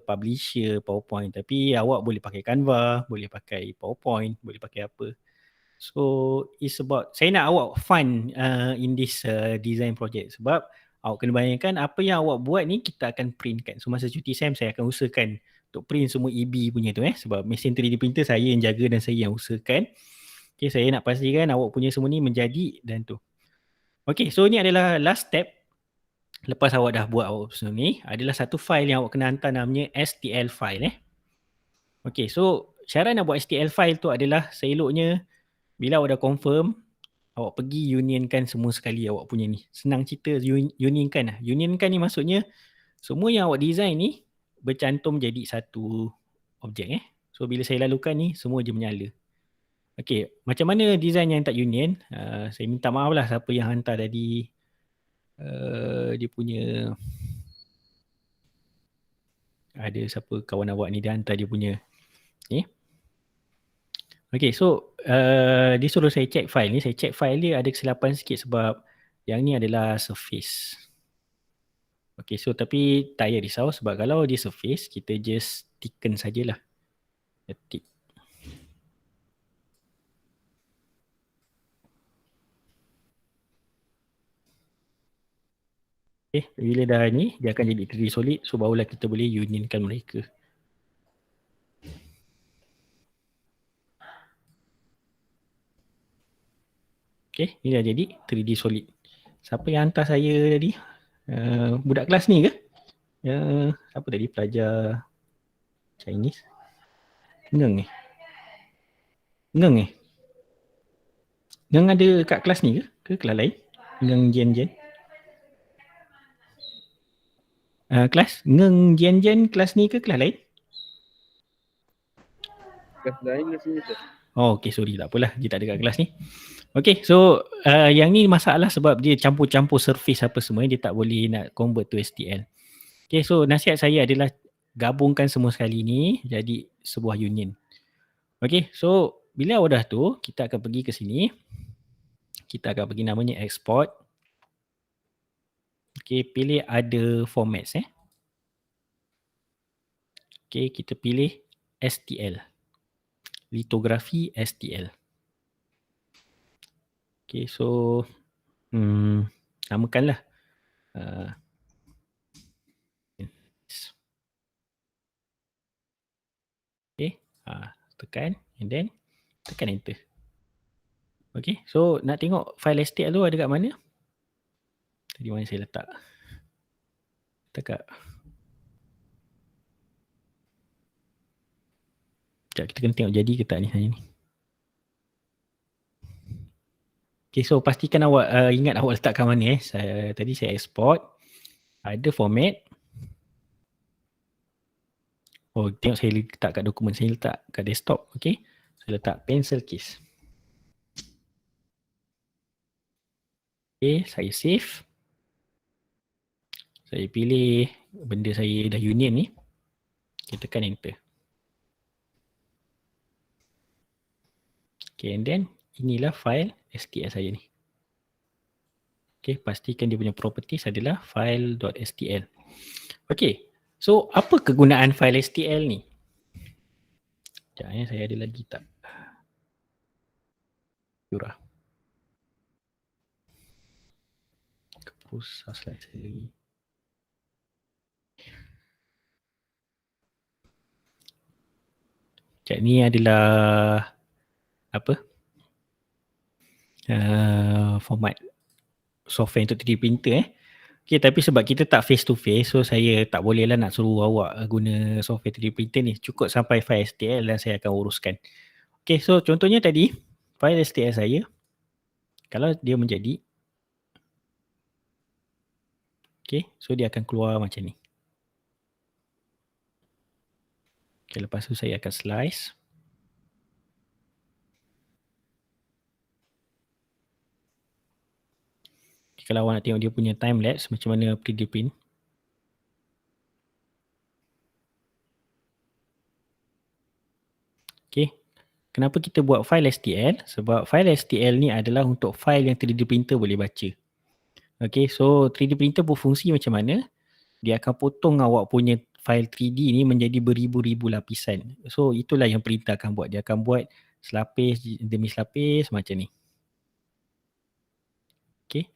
publisher, PowerPoint, tapi awak boleh pakai Canva, boleh pakai PowerPoint, boleh pakai apa. So it's about, saya nak awak fun in this design project sebab awak kena bayangkan apa yang awak buat ni kita akan print kan. So masa cuti SEM saya akan usahakan untuk print semua EB punya tu sebab mesin 3D printer saya yang jaga dan saya yang usahakan. Okay, saya nak pastikan awak punya semua ni menjadi dan tu. Okay, so ni adalah last step. Lepas awak dah buat awak semua ni, adalah satu file yang awak kena hantar namanya STL file Okay, so cara nak buat STL file tu adalah seeloknya bila awak dah confirm, awak pergi unionkan semua sekali awak punya ni. Senang cerita unionkan lah. Unionkan ni maksudnya semua yang awak design ni bercantum jadi satu objek So bila saya lalukan ni, semua je menyala. Okay, macam mana design yang tak union? Saya minta maaf lah siapa yang hantar tadi dia punya ada siapa kawan awak ni dia hantar dia punya ni. Okay, so dia suruh saya check file ni. Saya check file dia ada kesilapan sikit sebab yang ni adalah surface. Okay, so tapi tak payah risau sebab kalau dia surface, kita just thicken sajalah. Tick. Okay, bila dah ni, dia akan jadi 3D solid. So barulah kita boleh unionkan mereka. Okay, ni dah jadi 3D solid. Siapa yang hantar saya tadi? Budak kelas ni ke? Siapa tadi? Pelajar Chinese? Ngeng Ngeng ada kat kelas ni ke? Ke kelas lain? Ngeng Jen. Kelas? Ngeng Jen kelas ni ke kelas lain? Kelas lain rasanya tak. Oh, okay, sorry, tak apalah. Dia tak ada kat kelas ni. Okay, so yang ni masalah sebab dia campur-campur surface apa semua. Dia tak boleh nak convert to STL. Okay, so nasihat saya adalah gabungkan semua sekali ni jadi sebuah union. Okay, so bila awak dah tu, kita akan pergi ke sini. Kita akan pergi namanya export. Okay, pilih other formats Okay, kita pilih STL. Litografi STL. Okay, so namakanlah. Okay, tekan and then tekan enter. Okay, so nak tengok file STL tu ada kat mana? Tadi mana saya letak? Dekat. Sekejap, kita kena tengok jadi ke tak ni hari ni. Okay, so pastikan awak ingat awak letak kat mana tadi saya export. Ada format. Oh, tengok saya letak kat dokumen. Saya letak kat desktop. Okay. Saya letak pencil case. Okay, saya save. Saya pilih benda saya dah union ni. Kita tekan enter. Okay, and then inilah file STL saya ni. Okay, pastikan dia punya properties adalah file.stl. Okay, so apa kegunaan file STL ni? Sekejap saya ada lagi tak? Curah. Pusat slide saya lagi. Sekejap ni adalah apa? Format software untuk 3D printer Okay, tapi sebab kita tak face to face, so saya tak boleh lah nak suruh awak guna software 3D printer ni. Cukup sampai file STL dan saya akan uruskan. Okay, so contohnya tadi, file STL saya, kalau dia menjadi, okay, so dia akan keluar macam ni. Okay, lepas tu saya akan slice. Okay, kalau awak nak tengok dia punya time lapse, macam mana 3D print. Okay, kenapa kita buat file STL? Sebab file STL ni adalah untuk file yang 3D printer boleh baca. Okay, so 3D printer berfungsi macam mana? Dia akan potong awak punya file 3D ni menjadi beribu-ribu lapisan. So itulah yang printer akan buat. Dia akan buat selapis demi selapis macam ni. Okay.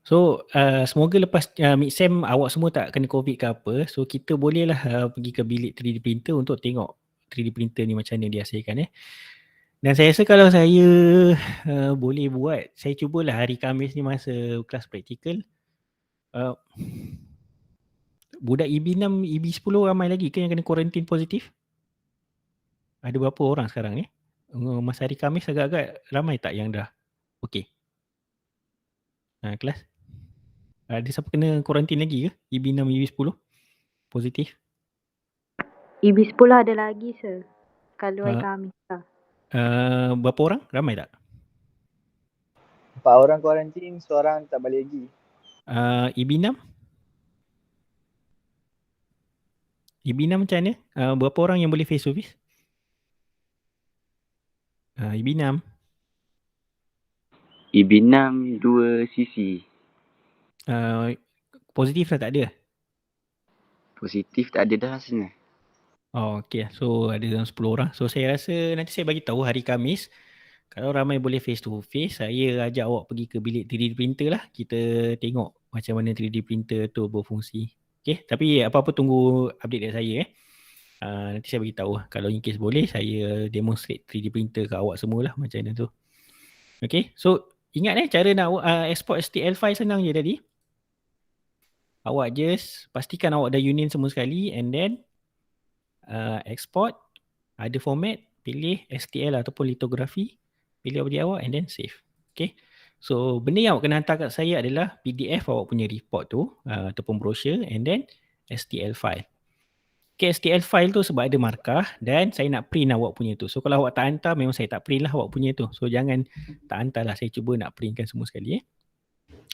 So semoga lepas mid-sem awak semua tak kena COVID ke apa. So kita bolehlah pergi ke bilik 3D printer untuk tengok 3D printer ni macam mana dia hasilkan. Dan saya rasa kalau saya boleh buat, saya cubalah hari Khamis ni masa kelas praktikal. Budak EB6, EB10 ramai lagi ke yang kena kuarantin positif? Ada berapa orang sekarang ni? Masa hari Khamis agak-agak ramai tak yang dah okey? Kelas? Ada siapa kena kuarantin lagi ke? EB6, EB10 positif? EB10 ada lagi sir. Kalau hari Khamis lah. Berapa orang? Ramai tak? 4 orang kuarantin, seorang tak balik lagi. EB6? EB6 macam mana? Berapa orang yang boleh face to face? EB6? EB6 2 cc. Positif lah tak ada? Positif tak ada dah rasanya. Oh, okay. So ada dalam 10 orang. So saya rasa nanti saya bagi tahu hari Khamis. Kalau ramai boleh face to face, saya ajak awak pergi ke bilik 3D printer lah. Kita tengok macam mana 3D printer tu berfungsi. Okay, tapi apa-apa tunggu update dari saya. Nanti saya bagi tahu. Kalau in case boleh, saya demonstrate 3D printer ke awak semualah macam mana tu. Okay, so ingat cara nak export STL file senang je tadi. Awak just pastikan awak dah union semua sekali and then export, ada format, pilih STL ataupun litografi, pilih objek awak and then save. Okay. So benda yang awak kena hantar kat saya adalah PDF awak punya report tu ataupun brochure and then STL file. Okay, STL file tu sebab ada markah dan saya nak print awak punya tu. So kalau awak tak hantar memang saya tak print lah awak punya tu. So jangan tak hantar lah, saya cuba nak printkan semua sekali.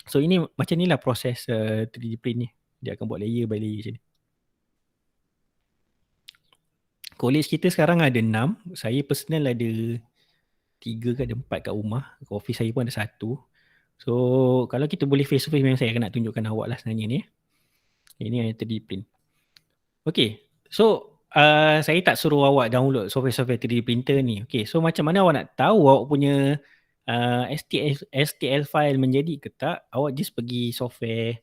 So ini macam ni lah proses 3D print ni. Dia akan buat layer by layer macam ni. College kita sekarang ada 6. Saya personal ada 3 ke ada 4 kat rumah. Office saya pun ada 1. So kalau kita boleh face to face memang saya akan nak tunjukkan awak lah sebenarnya ni. Ini yang 3D print. Okay. So saya tak suruh awak download software 3D printer ni. Okay. So macam mana awak nak tahu awak punya STL file menjadi ke tak? Awak just pergi software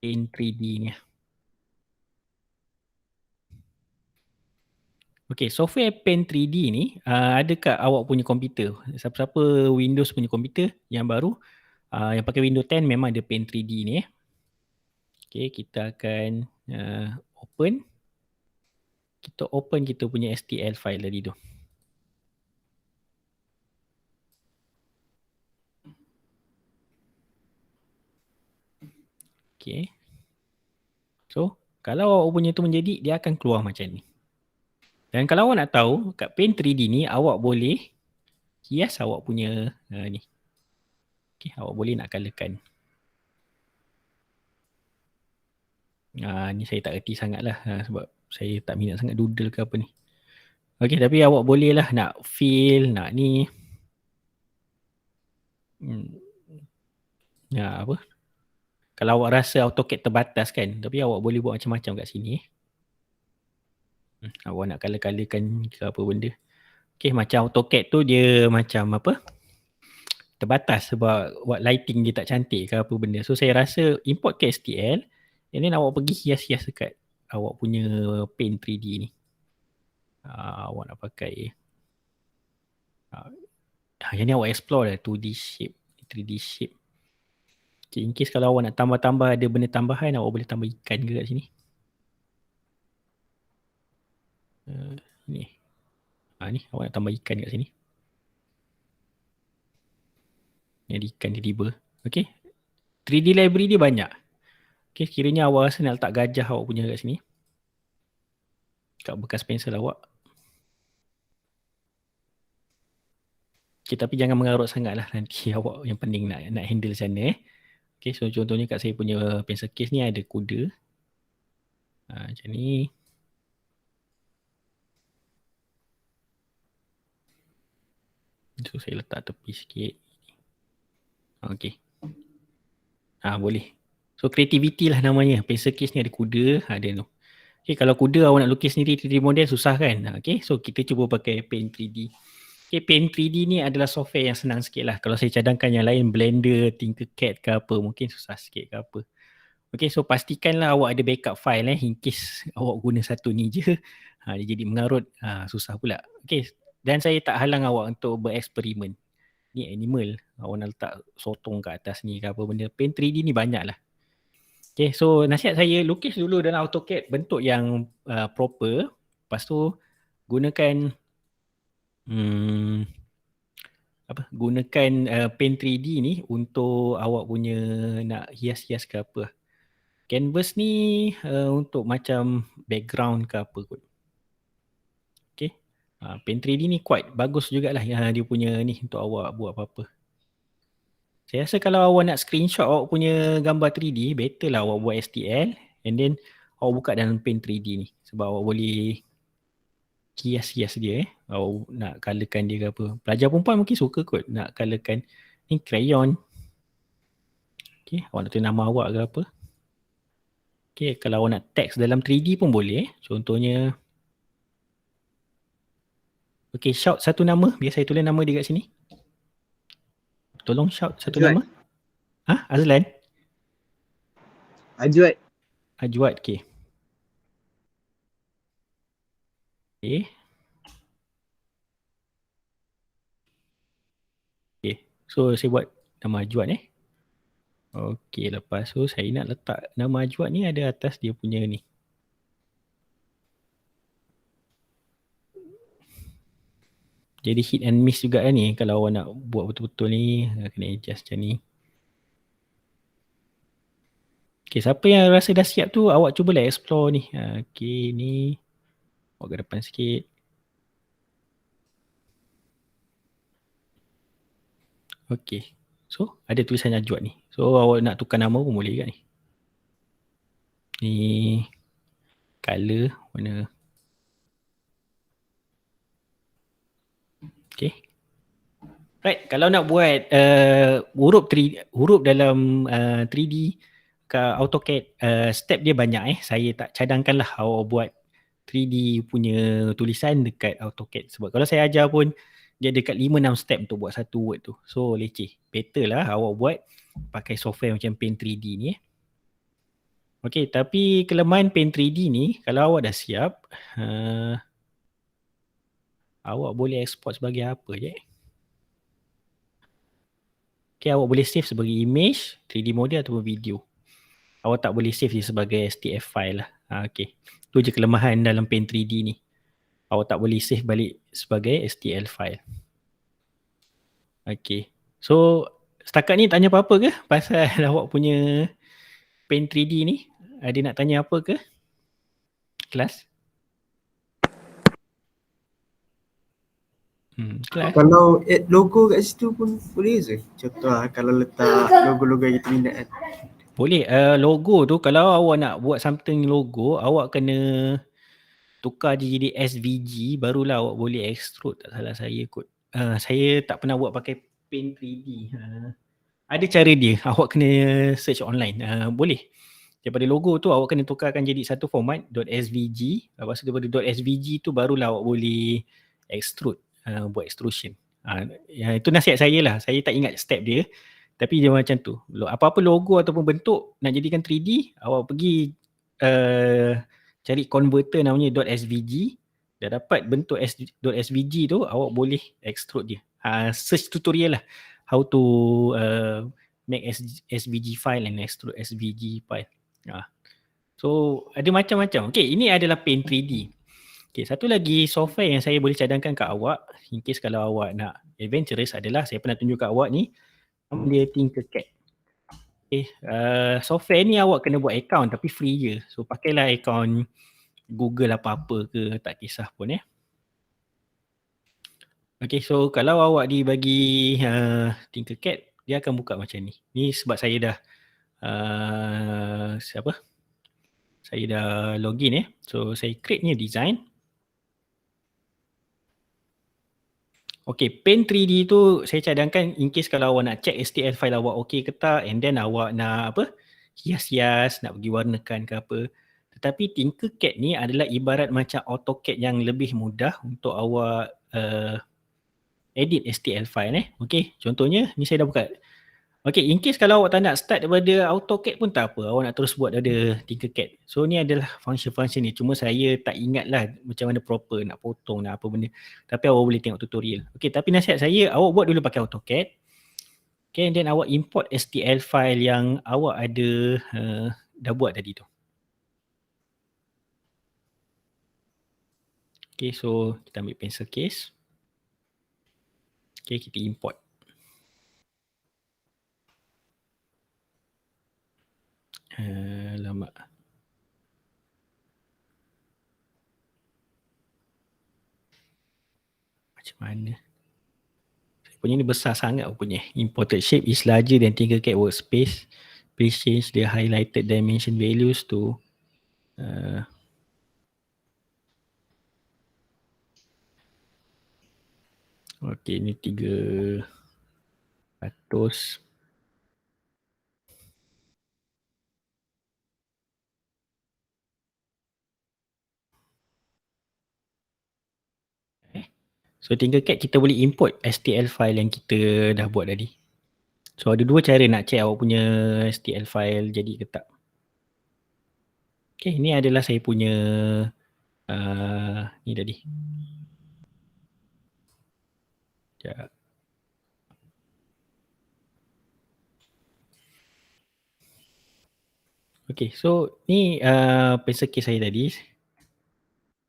in 3D ni. Okay, software Paint 3D ni ada kat awak punya komputer. Siapa-siapa Windows punya komputer yang baru, yang pakai Windows 10 memang ada Paint 3D ni. Okay, kita akan open. Kita open kita punya STL file tadi tu. Okay. So, kalau awak punya tu menjadi, dia akan keluar macam ni. Dan kalau awak nak tahu, kat Paint 3D ni, awak boleh hias awak punya ni. Okay, awak boleh nak colourkan. Ni saya tak erti sangat lah sebab saya tak minat sangat doodle ke apa ni. Okay, tapi awak boleh lah nak fill, nak ni. Apa? Kalau awak rasa AutoCAD terbatas kan, tapi awak boleh buat macam-macam kat sini. Awak nak colour-colourkan ke apa benda. Okay, macam AutoCAD tu dia macam apa? Terbatas sebab buat lighting dia tak cantik ke apa benda. So saya rasa import ke STL, and then awak pergi hias-hias dekat awak punya Paint 3D ni. Awak nak pakai yang ni awak explore lah 2D shape, 3D shape. Okay, in case kalau awak nak tambah-tambah ada benda tambahan, awak boleh tambah ikan ke kat sini. Ni. Ni awak nak tambah ikan kat sini. Ni ada ikan tiba-tiba. Okay. 3D library dia banyak. Okay, kiranya awak rasa nak letak gajah awak punya kat sini. Kat bekas pensel awak. Okay, tapi jangan mengarut sangat lah nanti awak yang penting nak handle sana. Okay, so contohnya kat saya punya pencil case ni ada kuda. Macam ni. So saya letak tepi sikit. Okay. Boleh. So creativity lah namanya. Pencil case ni ada kuda, ada tu. Okay, kalau kuda awak nak lukis sendiri 3D model susah kan? Okay, so kita cuba pakai Paint 3D. Okay, Paint 3D ni adalah software yang senang sikit lah. Kalau saya cadangkan yang lain, Blender, Tinkercad ke apa, mungkin susah sikit ke apa. Okay, so pastikanlah awak ada backup file in case awak guna satu ni je. Dia jadi mengarut, susah pula. Okay, dan saya tak halang awak untuk bereksperimen. Ni animal, awak nak letak sotong kat atas ni ke apa benda. Paint 3D ni banyak lah. Okay, so nasihat saya lukis dulu dalam AutoCAD bentuk yang proper. Lepas tu gunakan gunakan Paint 3D ni untuk awak punya nak hias-hias ke apa. Canvas ni untuk macam background ke apa kot. Okay. Paint 3D ni quite bagus jugalah dia punya ni untuk awak buat apa-apa. Saya rasa kalau awak nak screenshot awak punya gambar 3D, better lah awak buat STL and then awak buka dalam Paint 3D ni. Sebab awak boleh hias-hias dia awak nak colourkan dia ke apa. Pelajar perempuan mungkin suka kot nak colourkan ni crayon. Okay, awak nak tulis nama awak ke apa. Okay, kalau awak nak text dalam 3D pun boleh. Contohnya, okay, shout satu nama. Biar saya tulis nama dia kat sini. Tolong shout satu Ajwat. nama. Azlan? Ajwat. Ajwat, okay. Okay. Okay, so saya buat nama Ajwat Okay, lepas tu saya nak letak nama Ajwat ni ada atas dia punya ni. Jadi hit and miss juga kan ni. Kalau awak nak buat betul-betul ni, kena adjust macam ni. Okay, siapa yang rasa dah siap tu, awak cubalah explore ni. Okay, ni. Awak ke depan sikit. Okay. So, ada tulisan Ajwat ni. So, awak nak tukar nama pun boleh kat ni. Ni. Color. Mana. Okay. Right, kalau nak buat huruf dalam 3D ke AutoCAD, step dia banyak Saya tak cadangkan lah awak buat 3D punya tulisan dekat AutoCAD. Sebab kalau saya ajar pun dia dekat 5-6 step untuk buat satu word tu. So leceh. Better lah awak buat pakai software macam Paint 3D ni Okay, tapi kelemahan Paint 3D ni kalau awak dah siap, Awak boleh export sebagai apa je? Okay, awak boleh save sebagai image, 3D model ataupun video. Awak tak boleh save dia sebagai STF file lah. Okay. Tu je kelemahan dalam Paint 3D ni. Awak tak boleh save balik sebagai STL file. Okay. So, setakat ni tanya apa-apa ke pasal awak punya Paint 3D ni? Ada nak tanya apa ke? Kelas? Kelas? Kalau add logo kat situ pun boleh je. Contoh lah kalau letak logo-logo yang kita minat kan. Boleh. Logo tu kalau awak nak buat something logo, awak kena tukar je jadi SVG, barulah awak boleh extrude, tak salah saya kot. Saya tak pernah buat pakai Paint 3D. Ada cara dia, awak kena search online. Boleh. Daripada logo tu awak kena tukarkan jadi satu format .svg. Lepas tu daripada .svg tu barulah awak boleh extrude, buat extrusion. Itu nasihat saya lah. Saya tak ingat step dia. Tapi dia macam tu. Apa-apa logo ataupun bentuk nak jadikan 3D, awak pergi cari converter namanya .svg. Dah dapat bentuk .svg tu, awak boleh extrude dia. Search tutorial lah. How to make SVG file and extrude SVG file. So ada macam-macam. Okay, ini adalah Paint 3D. Okay, satu lagi software yang saya boleh cadangkan kat awak, in case kalau awak nak adventurous, adalah saya pernah tunjuk kat awak ni, dia Tinkercad. Okay, software ni awak kena buat account tapi free je. So pakailah account Google apa-apa ke, tak kisah pun ya. Okay, so kalau awak dibagi Tinkercad, dia akan buka macam ni. Ni sebab saya dah saya dah login So saya create new design. Okay, Paint 3D tu saya cadangkan in case kalau awak nak check STL file awak okay ke tak, and then awak nak hias-hias, nak pergi warnakan ke apa. Tetapi Tinkercad ni adalah ibarat macam AutoCAD yang lebih mudah untuk awak edit STL file Okay, contohnya ni saya dah buka. Okay, in case kalau awak tak nak start daripada AutoCAD pun tak apa. Awak nak terus buat daripada Tinkercad. So ni adalah function-function ni. Cuma saya tak ingat lah macam mana proper nak potong, nak apa benda. Tapi awak boleh tengok tutorial. Okay, tapi nasihat saya, awak buat dulu pakai AutoCAD. Okay, and then awak import STL file yang awak ada dah buat tadi tu. Okay, so kita ambil pencil case. Okay, kita import. Lama. Macam mana? Saya punya ni besar sangat punya. Imported shape is larger than Tinkercad workspace. Please change the highlighted dimension values to okay, ni 300. So Tinkercad kita boleh import STL file yang kita dah buat tadi. So ada dua cara nak check awak punya STL file jadi ke tak. Okay, ni adalah saya punya ni tadi. Sekejap. Okay, so ni pencil case saya tadi.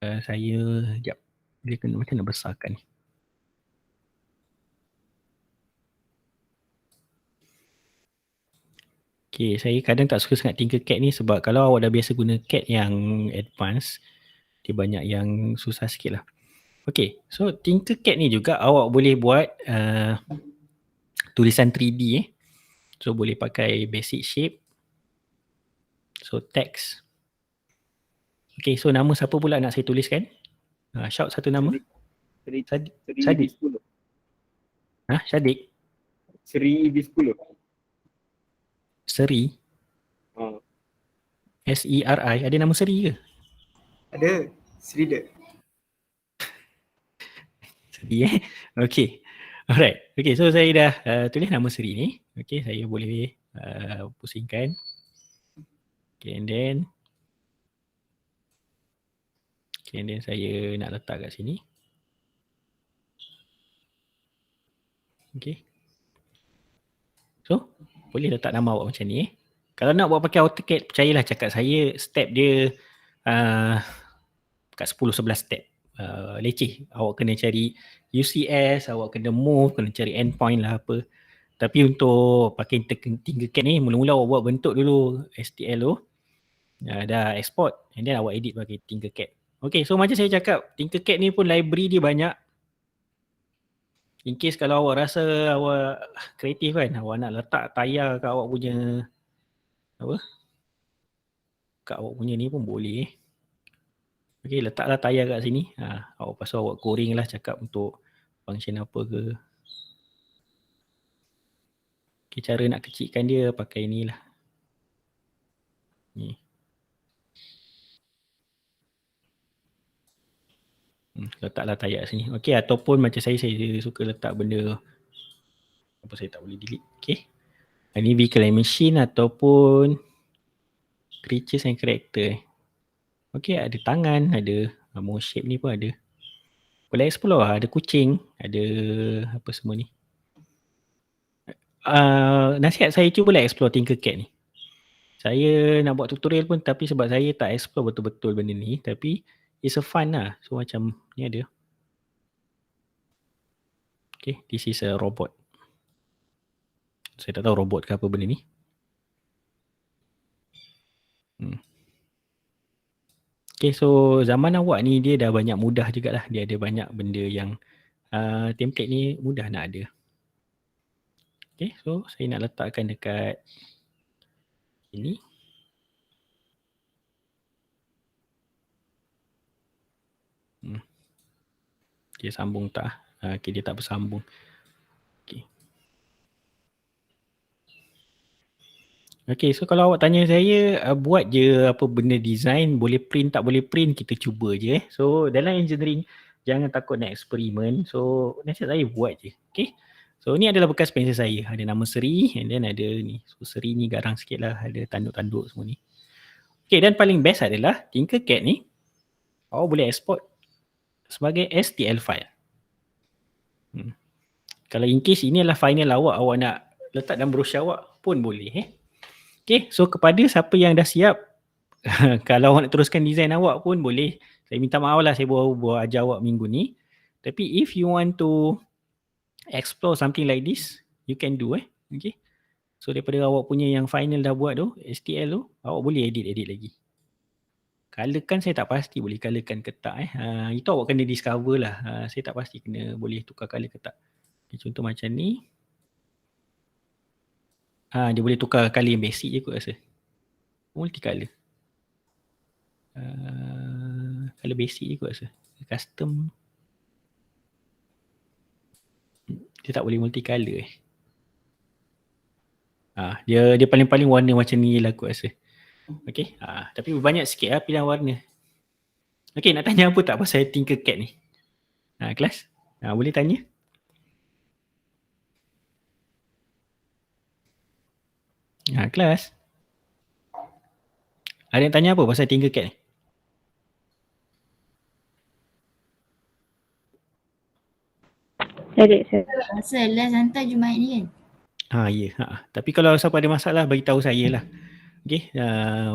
Saya, sekejap. Dia kena macam nak besarkan ni. Okay, saya kadang tak suka sangat Tinkercad ni sebab kalau awak dah biasa guna CAD yang advance, dia banyak yang susah sikit lah. Okay, so Tinkercad ni juga awak boleh buat tulisan 3D So boleh pakai basic shape. So text. Okay, so nama siapa pula nak saya tuliskan? Shout satu nama. Sadik. Syadik? Seri Biskulu. Seri? S-E-R-I. Ada nama Seri ke? Ada. Srida. Seri Okay. Alright. Okay, so saya dah tulis nama Seri ni. Okay, saya boleh pusingkan. Okay, and then saya nak letak kat sini. Okay. So, boleh letak nama awak macam ni. Kalau nak buat pakai AutoCAD, percayalah cakap saya, step dia kat 10-11 step. Leceh. Awak kena cari UCS, awak kena move, kena cari endpoint lah apa. Tapi untuk pakai Tinkercad ni, mula-mula awak buat bentuk dulu STL tu. Dah export and then awak edit pakai Tinkercad. Okay, so macam saya cakap, Tinkercad ni pun library dia banyak. In case kalau awak rasa awak kreatif kan, awak nak letak tayar kat awak punya apa? Kat awak punya ni pun boleh. Okay, letaklah tayar kat sini. Awak pasal awak coring lah cakap untuk function apa ke. Okay, cara nak kecilkan dia pakai ni lah. Ni. Letaklah tayar sini. Okay, ataupun macam saya suka letak benda apa saya tak boleh delete. Okay. Ini vehicle and machine ataupun creatures and character. Okay, ada tangan, ada more shape ni pun ada. Boleh explore lah. Ada kucing, ada apa semua ni. Nasihat saya cubalah explore Tinkercad ni. Saya nak buat tutorial pun tapi sebab saya tak explore betul-betul benda ni. Tapi it's a fun lah. So macam ni ada. Okay, this is a robot. Saya tak tahu robot ke apa benda ni. Okay, so zaman awak ni dia dah banyak mudah jugalah. Dia ada banyak benda yang template ni mudah nak ada. Okay, so saya nak letakkan dekat ini. Dia sambung tak? Okay, dia tak bersambung. Okay. Okay, so kalau awak tanya saya, buat je apa benda design, boleh print tak boleh print, kita cuba je. So dalam engineering, jangan takut nak eksperimen. So nasihat saya buat je. Okay. So ni adalah bekas pensel saya. Ada nama Seri and then ada ni. So Seri ni garang sikit lah. Ada tanduk-tanduk semua ni. Okay, dan paling best adalah Tinkercad ni, awak boleh export sebagai STL file. Kalau in case ini adalah final awak nak letak dalam brochure awak pun boleh. Okay, so kepada siapa yang dah siap, kalau awak nak teruskan design awak pun boleh. Saya minta maaf lah saya baru ajar awak minggu ni. Tapi if you want to explore something like this, you can do. Okay. So daripada awak punya yang final dah buat tu, STL tu, awak boleh edit lagi. Colorkan saya tak pasti boleh colorkan ke tak. Itu awak kena discover lah. Saya tak pasti boleh tukar color ke tak. Okay, contoh macam ni. Dia boleh tukar color yang basic je kot rasa. Multi-color. Color basic je kot rasa. Custom. Dia tak boleh multi-color Dia paling-paling warna macam ni lah kot rasa. Okay. Tapi banyak sikit lah pilihan warna. Okay, nak tanya apa tak pasal Tinkercad ni? Kelas? Boleh tanya? Kelas? Ada yang tanya apa pasal Tinkercad ni? Edit sir. Rasa last hantar Jumaat ni kan? Ya. Tapi kalau siapa ada masalah, bagi tahu saya lah. Okay,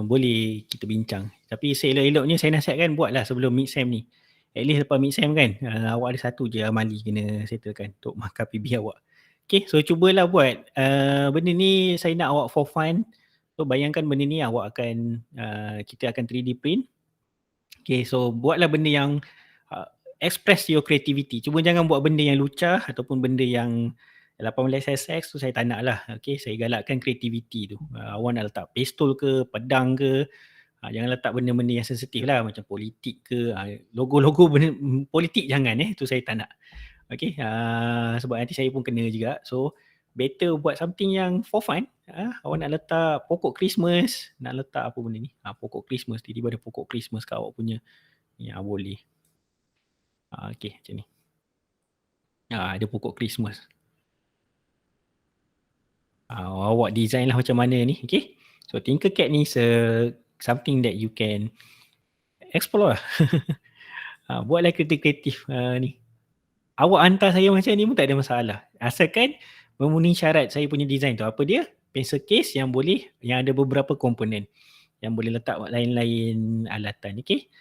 boleh kita bincang. Tapi seelok-eloknya saya nasihatkan buatlah sebelum mid-sem ni. At least lepas mid-sem kan, awak ada satu je amali kena settlekan untuk markah PB awak. Okay, so cubalah buat. Benda ni saya nak awak for fun. So bayangkan benda ni awak akan, kita akan 3D print. Okay, so buatlah benda yang express your creativity. Cuba jangan buat benda yang lucah ataupun benda yang 18xx tu saya tak nak lah. Okay, saya galakkan creativity tu. Awak nak letak pistol ke, pedang ke. Jangan letak benda-benda yang sensitif lah macam politik ke. Logo-logo benda politik jangan tu saya tak nak. Okay, sebab nanti saya pun kena juga. So better buat something yang for fun. Awak nak letak pokok Christmas, nak letak apa benda ni? Pokok Christmas, tiba-tiba ada pokok Christmas kat awak punya. Ya, boleh. Okay, macam ni. Ada pokok Christmas. Awak design lah macam mana ni. Okay. So Tinkercad ni something that you can explore lah. Buatlah kreatif-kreatif ni. awak hantar saya macam ni pun tak ada masalah. Asalkan memenuhi syarat saya punya design tu. Apa dia? Pencil case yang ada beberapa komponen yang boleh letak lain-lain alatan. Okay?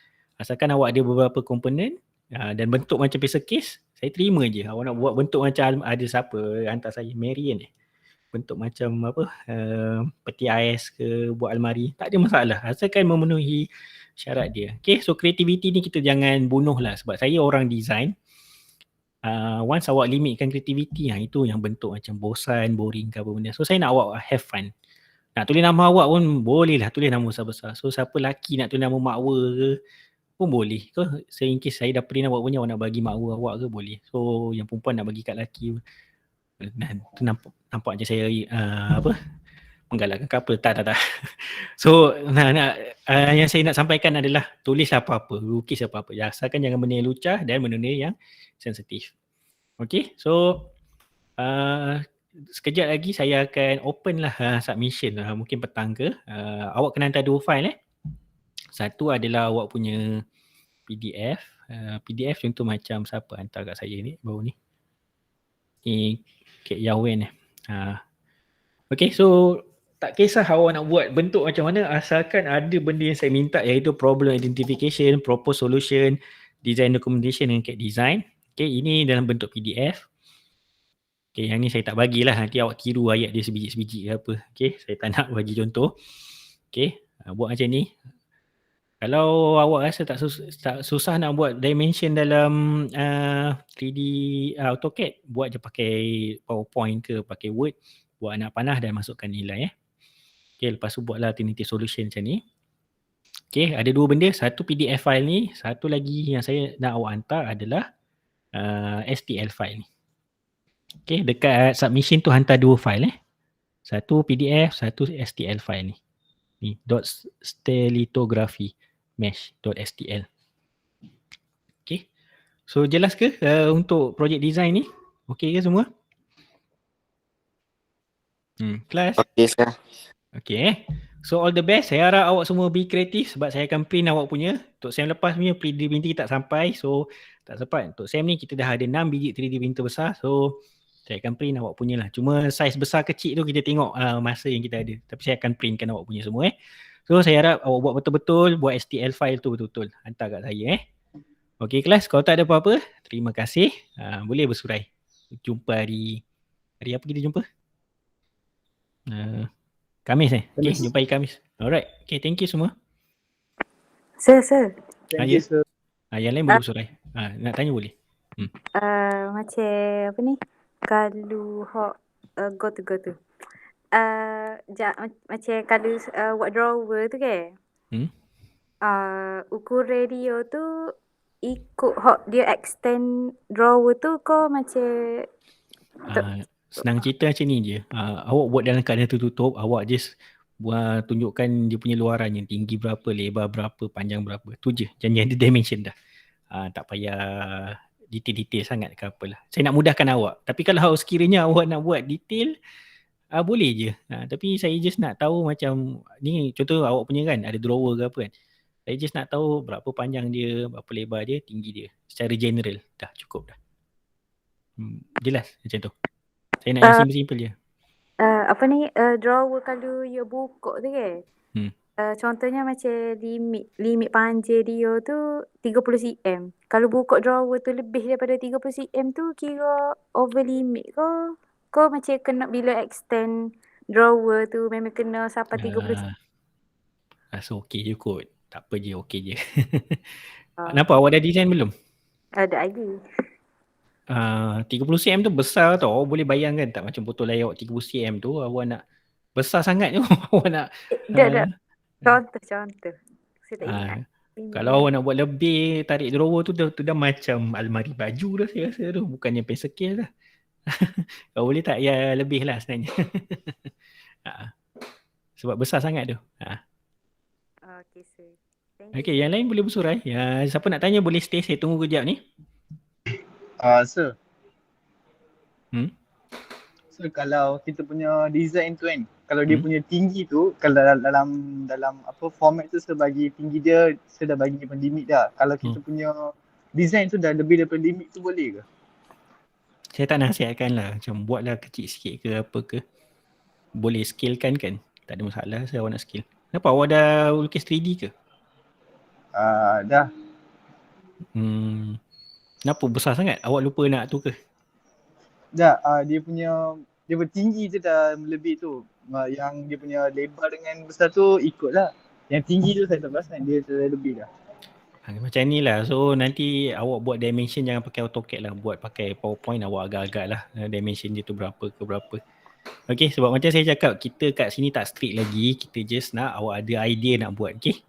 Asalkan awak ada beberapa komponen dan bentuk macam pencil case, saya terima je. Awak nak buat bentuk macam ada siapa hantar saya, Marian bentuk macam apa, peti ais ke, buat almari, tak ada masalah. Asalkan memenuhi syarat dia. Okay, so creativity ni kita jangan bunuh lah, sebab saya orang design. Once awak limitkan creativity, itu yang bentuk macam bosan, boring ke apa benda. So saya nak awak have fun. Nak tulis nama awak pun boleh lah, tulis nama besar-besar. So siapa lelaki nak tulis nama makwa ke pun boleh. So in case saya dah print awak punya, awak nak bagi makwa awak ke boleh. So yang perempuan nak bagi kat lelaki, tu nampak je saya menggalakkan couple. Tak. So yang saya nak sampaikan adalah tulis apa-apa, lukis apa-apa. Asalkan jangan benda yang lucah dan benda yang sensitif. Okay, so sekejap lagi saya akan open lah submission mungkin petang ke. Awak kena hantar 2 file Satu adalah awak punya PDF. PDF contoh macam siapa hantar kat saya ni baru ni. Ni Kek Yawen Okay, so tak kisah awak nak buat bentuk macam mana, asalkan ada benda yang saya minta, iaitu problem identification, proposed solution, design documentation dan CAD design. Okay, ini dalam bentuk PDF. Okay, yang ni saya tak bagilah, nanti awak tiru ayat dia sebiji-sebiji ke apa. Okay, saya tak nak bagi contoh. Okay, buat macam ni. Kalau awak rasa tak susah nak buat dimension dalam 3D AutoCAD, buat je pakai PowerPoint ke pakai Word, buat anak panah dan masukkan nilai. Okay, lepas tu buatlah alternative solution macam ni. Okay, ada 2 benda. Satu PDF file ni, satu lagi yang saya nak awak hantar adalah STL file ni. Okay, dekat submission tu hantar 2 file Satu PDF, satu STL file ni. Ni .stelitography mesh.stl. Okay. So jelas ke untuk project design ni? Okay ke semua? Kelas? Okay, sir. Okay. So all the best. Saya harap awak semua be kreatif sebab saya akan print awak punya. Untuk SEM lepas punya 3D printing tak sampai. So tak sempat. Untuk SEM ni kita dah ada 6 biji 3D printer besar. So saya akan print awak punya lah. Cuma saiz besar kecil tu kita tengok masa yang kita ada. Tapi saya akan printkan awak punya semua So saya harap awak buat betul-betul, buat STL file tu betul-betul. Hantar kat saya Okay kelas, kalau tak ada apa-apa, terima kasih. Boleh bersurai. Jumpa hari apa kita jumpa? Khamis Okay, jumpa hari Khamis. Alright, okay, thank you semua. Sir. Thank you, sir. Yang lain boleh bersurai. Nak tanya boleh. Macam apa ni? Kalau go to. Macam kalau buat drawer tu ke? Ukuran dia tu ikut dia extend drawer tu kau macam senang cerita macam ni je. Awak buat dalam keadaan tertutup, awak just tunjukkan dia punya luaran yang tinggi berapa, lebar berapa, panjang berapa. Tu je. Jangan ada dimension dah. Tak payah detail-detail sangat ke apalah. Saya nak mudahkan awak. Tapi kalau sekiranya awak nak buat detail, boleh je. Tapi saya just nak tahu macam ni, contoh awak punya kan ada drawer ke apa kan. Saya just nak tahu berapa panjang dia, berapa lebar dia, tinggi dia. Secara general dah cukup dah. Jelas macam tu. Saya nak yang simple-simple je. Apa ni drawer kalau you buka tu ke? Contohnya macam limit panjang dia tu 30 cm. Kalau buka drawer tu lebih daripada 30 cm tu kira over limit ke? Kau macam kena bila extend drawer tu memang kena sampai 30 cm. Rasa okey je kot. Tak apa je, okey je. Nampak awak dah design belum? Ada lagi. 30 cm tu besar tau. Awak boleh bayangkan tak macam botol air awak 30 cm tu awak nak besar sangat tu. Awak nak Contoh. Saya tak ingat. Kalau awak nak buat lebih, tarik drawer tu dah macam almari baju dah saya rasa tu. Bukannya pencil case dah. Kalau boleh tak ya lebih lah sebenarnya. Sebab besar sangat tu. Okay, sir. Okay, yang lain boleh bersurai. Siapa nak tanya boleh stay. Saya tunggu kejap ni. Sir. So kalau kita punya design tu kan, kalau dia punya tinggi tu, kalau dalam apa format tu saya bagi tinggi dia, saya dah bagi limit dah. Kalau kita punya design tu dah lebih daripada limit tu boleh ke? Saya tak nasihatkan lah. Macam buatlah kecil sikit ke apa ke. Boleh scalekan kan. Tak ada masalah saya awak nak scale. Kenapa awak dah lukis 3D ke? Dah. Kenapa besar sangat? Awak lupa nak tu ke? Dah, dia punya tinggi tu dah melebih tu. Yang dia punya lebar dengan besar tu ikutlah. Yang tinggi tu saya tak perasan, dia dah lebih dah. Macam ni lah. So nanti awak buat dimension jangan pakai AutoCAD lah. Buat pakai PowerPoint awak agak-agak lah. Dimension dia tu berapa ke berapa. Okay, sebab macam saya cakap, kita kat sini tak strict lagi. Kita just nak awak ada idea nak buat. Okay.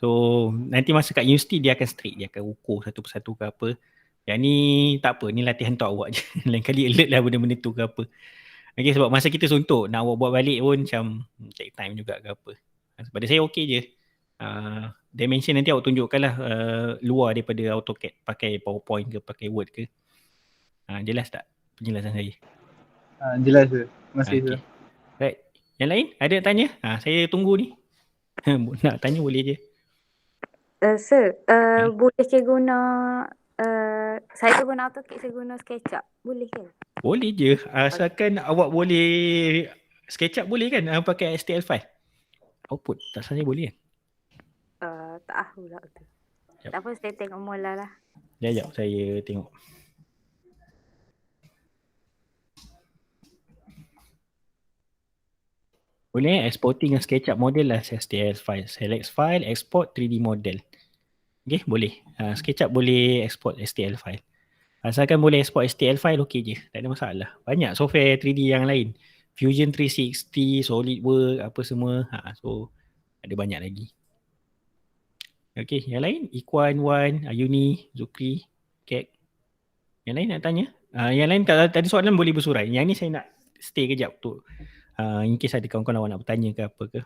So nanti masa kat universiti dia akan strict. Dia akan ukur satu persatu ke apa. Yang ni tak apa. Ni latihan untuk awak je. Lain kali alert lah benda-benda tu ke apa. Okay, sebab masa kita suntuk nak awak buat balik pun macam take time juga ke apa. Pada saya okay je. Dimension nanti awak tunjukkan lah luar daripada AutoCAD. Pakai PowerPoint ke pakai Word ke. Jelas tak penjelasan saya? Jelas tu. Terima kasih tu. Right. Yang lain ada nak tanya? Saya tunggu ni. Nak tanya boleh je. Sir, boleh saya guna saya guna AutoCAD, saya guna SketchUp. Boleh ke? Boleh je. Asalkan awak boleh SketchUp boleh kan pakai STL file. Output tak salah boleh kan? Tak tahu lah tu. Tak apa, saya tengok mula lah. Sekejap saya tengok. Boleh exporting SketchUp model lah STL file. Select file, export 3D model. Okay, boleh. SketchUp boleh export STL file. Asalkan boleh export STL file, okey je. Tak ada masalah. Banyak software 3D yang lain. Fusion 360, SolidWorks, apa semua. So, ada banyak lagi. Okay, yang lain? Iquan, Wan, Ayuni, Zukri, Kek. Yang lain nak tanya? Yang lain tak ada soalan boleh bersurai. Yang ni saya nak stay kejap tu. In case ada kawan-kawan awak nak bertanya ke apa ke.